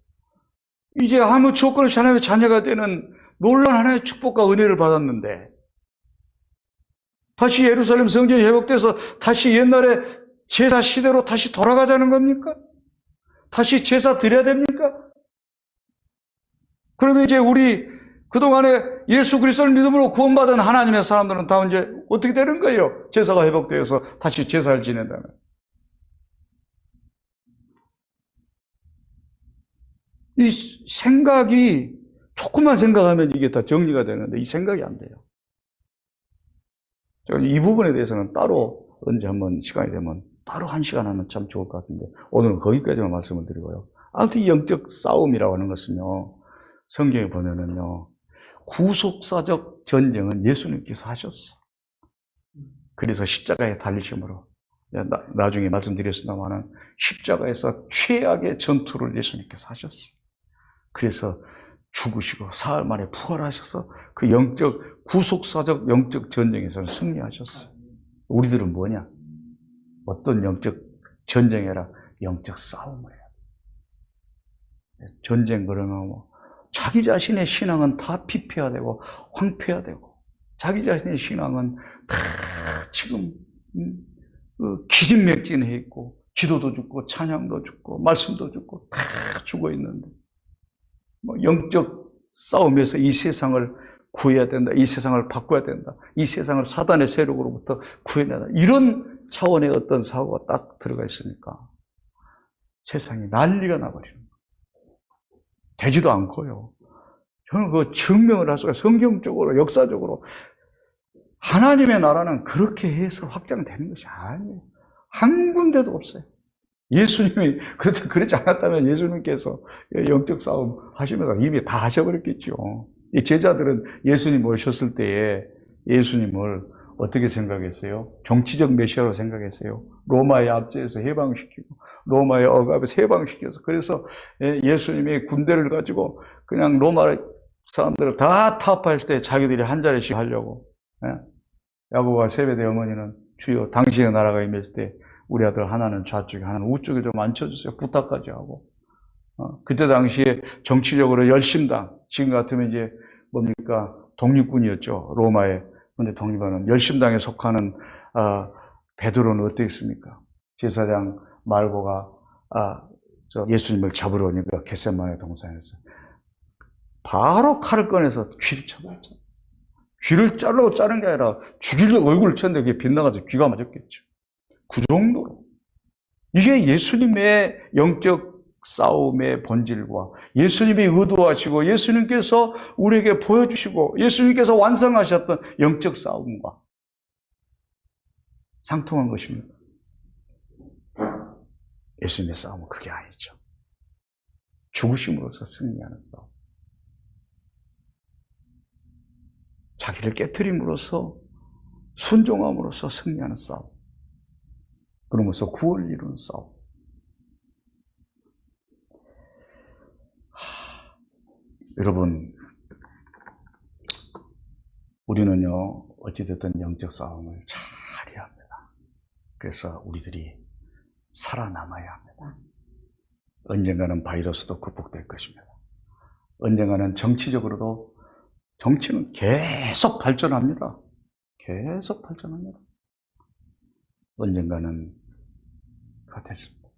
Speaker 2: 이제 아무 조건 없이 하나님의 자녀가 되는 놀라운 하나님의 축복과 은혜를 받았는데, 다시 예루살렘 성전이 회복돼서 다시 옛날에 제사 시대로 다시 돌아가자는 겁니까? 다시 제사 드려야 됩니까? 그러면 이제 우리 그동안에 예수 그리스도를 믿음으로 구원받은 하나님의 사람들은 다 이제 어떻게 되는 거예요? 제사가 회복되어서 다시 제사를 지낸다면. 이 생각이, 조금만 생각하면 이게 다 정리가 되는데 이 생각이 안 돼요. 이 부분에 대해서는 따로 언제 한번 시간이 되면 따로 한 시간 하면 참 좋을 것 같은데, 오늘은 거기까지만 말씀을 드리고요. 아무튼 이 영적 싸움이라고 하는 것은요, 성경에 보면은요, 구속사적 전쟁은 예수님께서 하셨어. 그래서 십자가에 달리심으로, 나중에 말씀드렸습니다만 십자가에서 최악의 전투를 예수님께서 하셨어요. 그래서 죽으시고 사흘 만에 부활하셔서 그 영적, 구속사적 영적 전쟁에서는 승리하셨어요. 우리들은 뭐냐? 어떤 영적 전쟁이라 영적 싸움을 해야 돼. 전쟁 그러면 자기 자신의 신앙은 다 피폐화되고 황폐화되고, 자기 자신의 신앙은 다 지금 기진맥진해 있고, 기도도 죽고 찬양도 죽고 말씀도 죽고 다 죽어 있는데, 영적 싸움에서 이 세상을 구해야 된다, 이 세상을 바꿔야 된다, 이 세상을 사단의 세력으로부터 구해내다, 이런 차원의 어떤 사고가 딱 들어가 있으니까 세상이 난리가 나버리는 거예요. 되지도 않고요. 저는 증명을 할 수가, 성경적으로 역사적으로 하나님의 나라는 그렇게 해서 확장되는 것이 아니에요. 한 군데도 없어요. 예수님이 그렇지 않았다면 예수님께서 영적 싸움 하시면서 이미 다 하셔버렸겠죠. 이 제자들은 예수님 오셨을 때에 예수님을 어떻게 생각했어요? 정치적 메시아로 생각했어요. 로마의 압제에서 해방시키고 로마의 억압에서 해방시켜서, 그래서 예수님이 군대를 가지고 그냥 로마 사람들을 다 타협했을 때 자기들이 한 자리씩 하려고. 야고보와 세베대 어머니는 주여 당신의 나라가 임했을 때 우리 아들 하나는 좌쪽에 하나는 우쪽에 좀 앉혀주세요. 부탁까지 하고. 그때 당시에 정치적으로 열심당, 지금 같으면 이제 뭡니까? 독립군이었죠. 로마의. 근데 독립하는 열심당에 속하는 베드로는 어땠습니까? 제사장 말고가 예수님을 잡으러 오니까 겟세마네 동산에서 바로 칼을 꺼내서 귀를 쳐버렸죠. 귀를 자르고 자른 게 아니라 죽이려고 얼굴을 쳤는데 그게 빗나가서 귀가 맞았겠죠. 그 정도로. 이게 예수님의 영적 싸움의 본질과 예수님이 의도하시고 예수님께서 우리에게 보여주시고 예수님께서 완성하셨던 영적 싸움과 상통한 것입니다. 예수님의 싸움은 그게 아니죠. 죽으심으로써 승리하는 싸움. 자기를 깨트림으로써 순종함으로써 승리하는 싸움. 그러면서 구원을 이루는 싸움. 여러분, 우리는요, 어찌됐든 영적 싸움을 잘 해야 합니다. 그래서 우리들이 살아남아야 합니다. 언젠가는 바이러스도 극복될 것입니다. 언젠가는 정치적으로도, 정치는 계속 발전합니다. 계속 발전합니다. 언젠가는 같았습니다.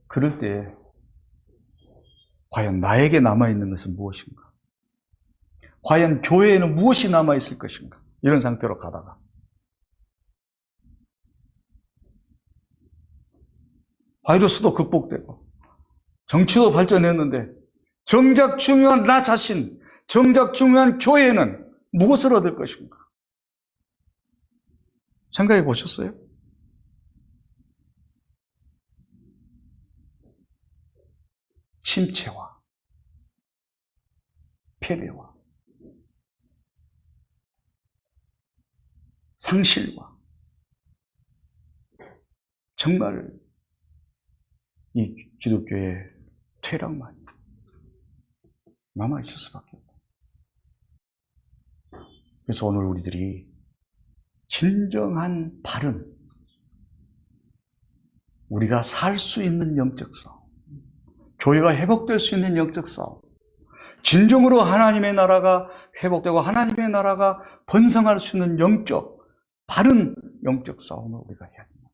Speaker 2: 그럴 때 과연 나에게 남아있는 것은 무엇인가? 과연 교회에는 무엇이 남아있을 것인가? 이런 상태로 가다가 바이러스도 극복되고 정치도 발전했는데 정작 중요한 나 자신, 정작 중요한 교회는 무엇을 얻을 것인가? 생각해 보셨어요? 침체와 패배와 상실과 정말 이 기독교의 퇴락만 남아있을 수밖에 없다. 그래서 오늘 우리들이 진정한 바른 우리가 살 수 있는 영적 싸움, 교회가 회복될 수 있는 영적 싸움, 진정으로 하나님의 나라가 회복되고 하나님의 나라가 번성할 수 있는 영적, 바른 영적 싸움을 우리가 해야 됩니다.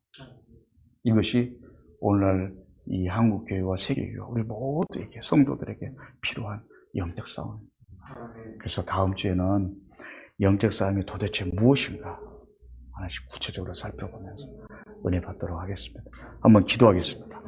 Speaker 2: 이것이 오늘날 이 한국교회와 세계교회, 우리 모두에게, 성도들에게 필요한 영적 싸움입니다. 그래서 다음 주에는 영적 싸움이 도대체 무엇인가 하나씩 구체적으로 살펴보면서 은혜 받도록 하겠습니다. 한번 기도하겠습니다.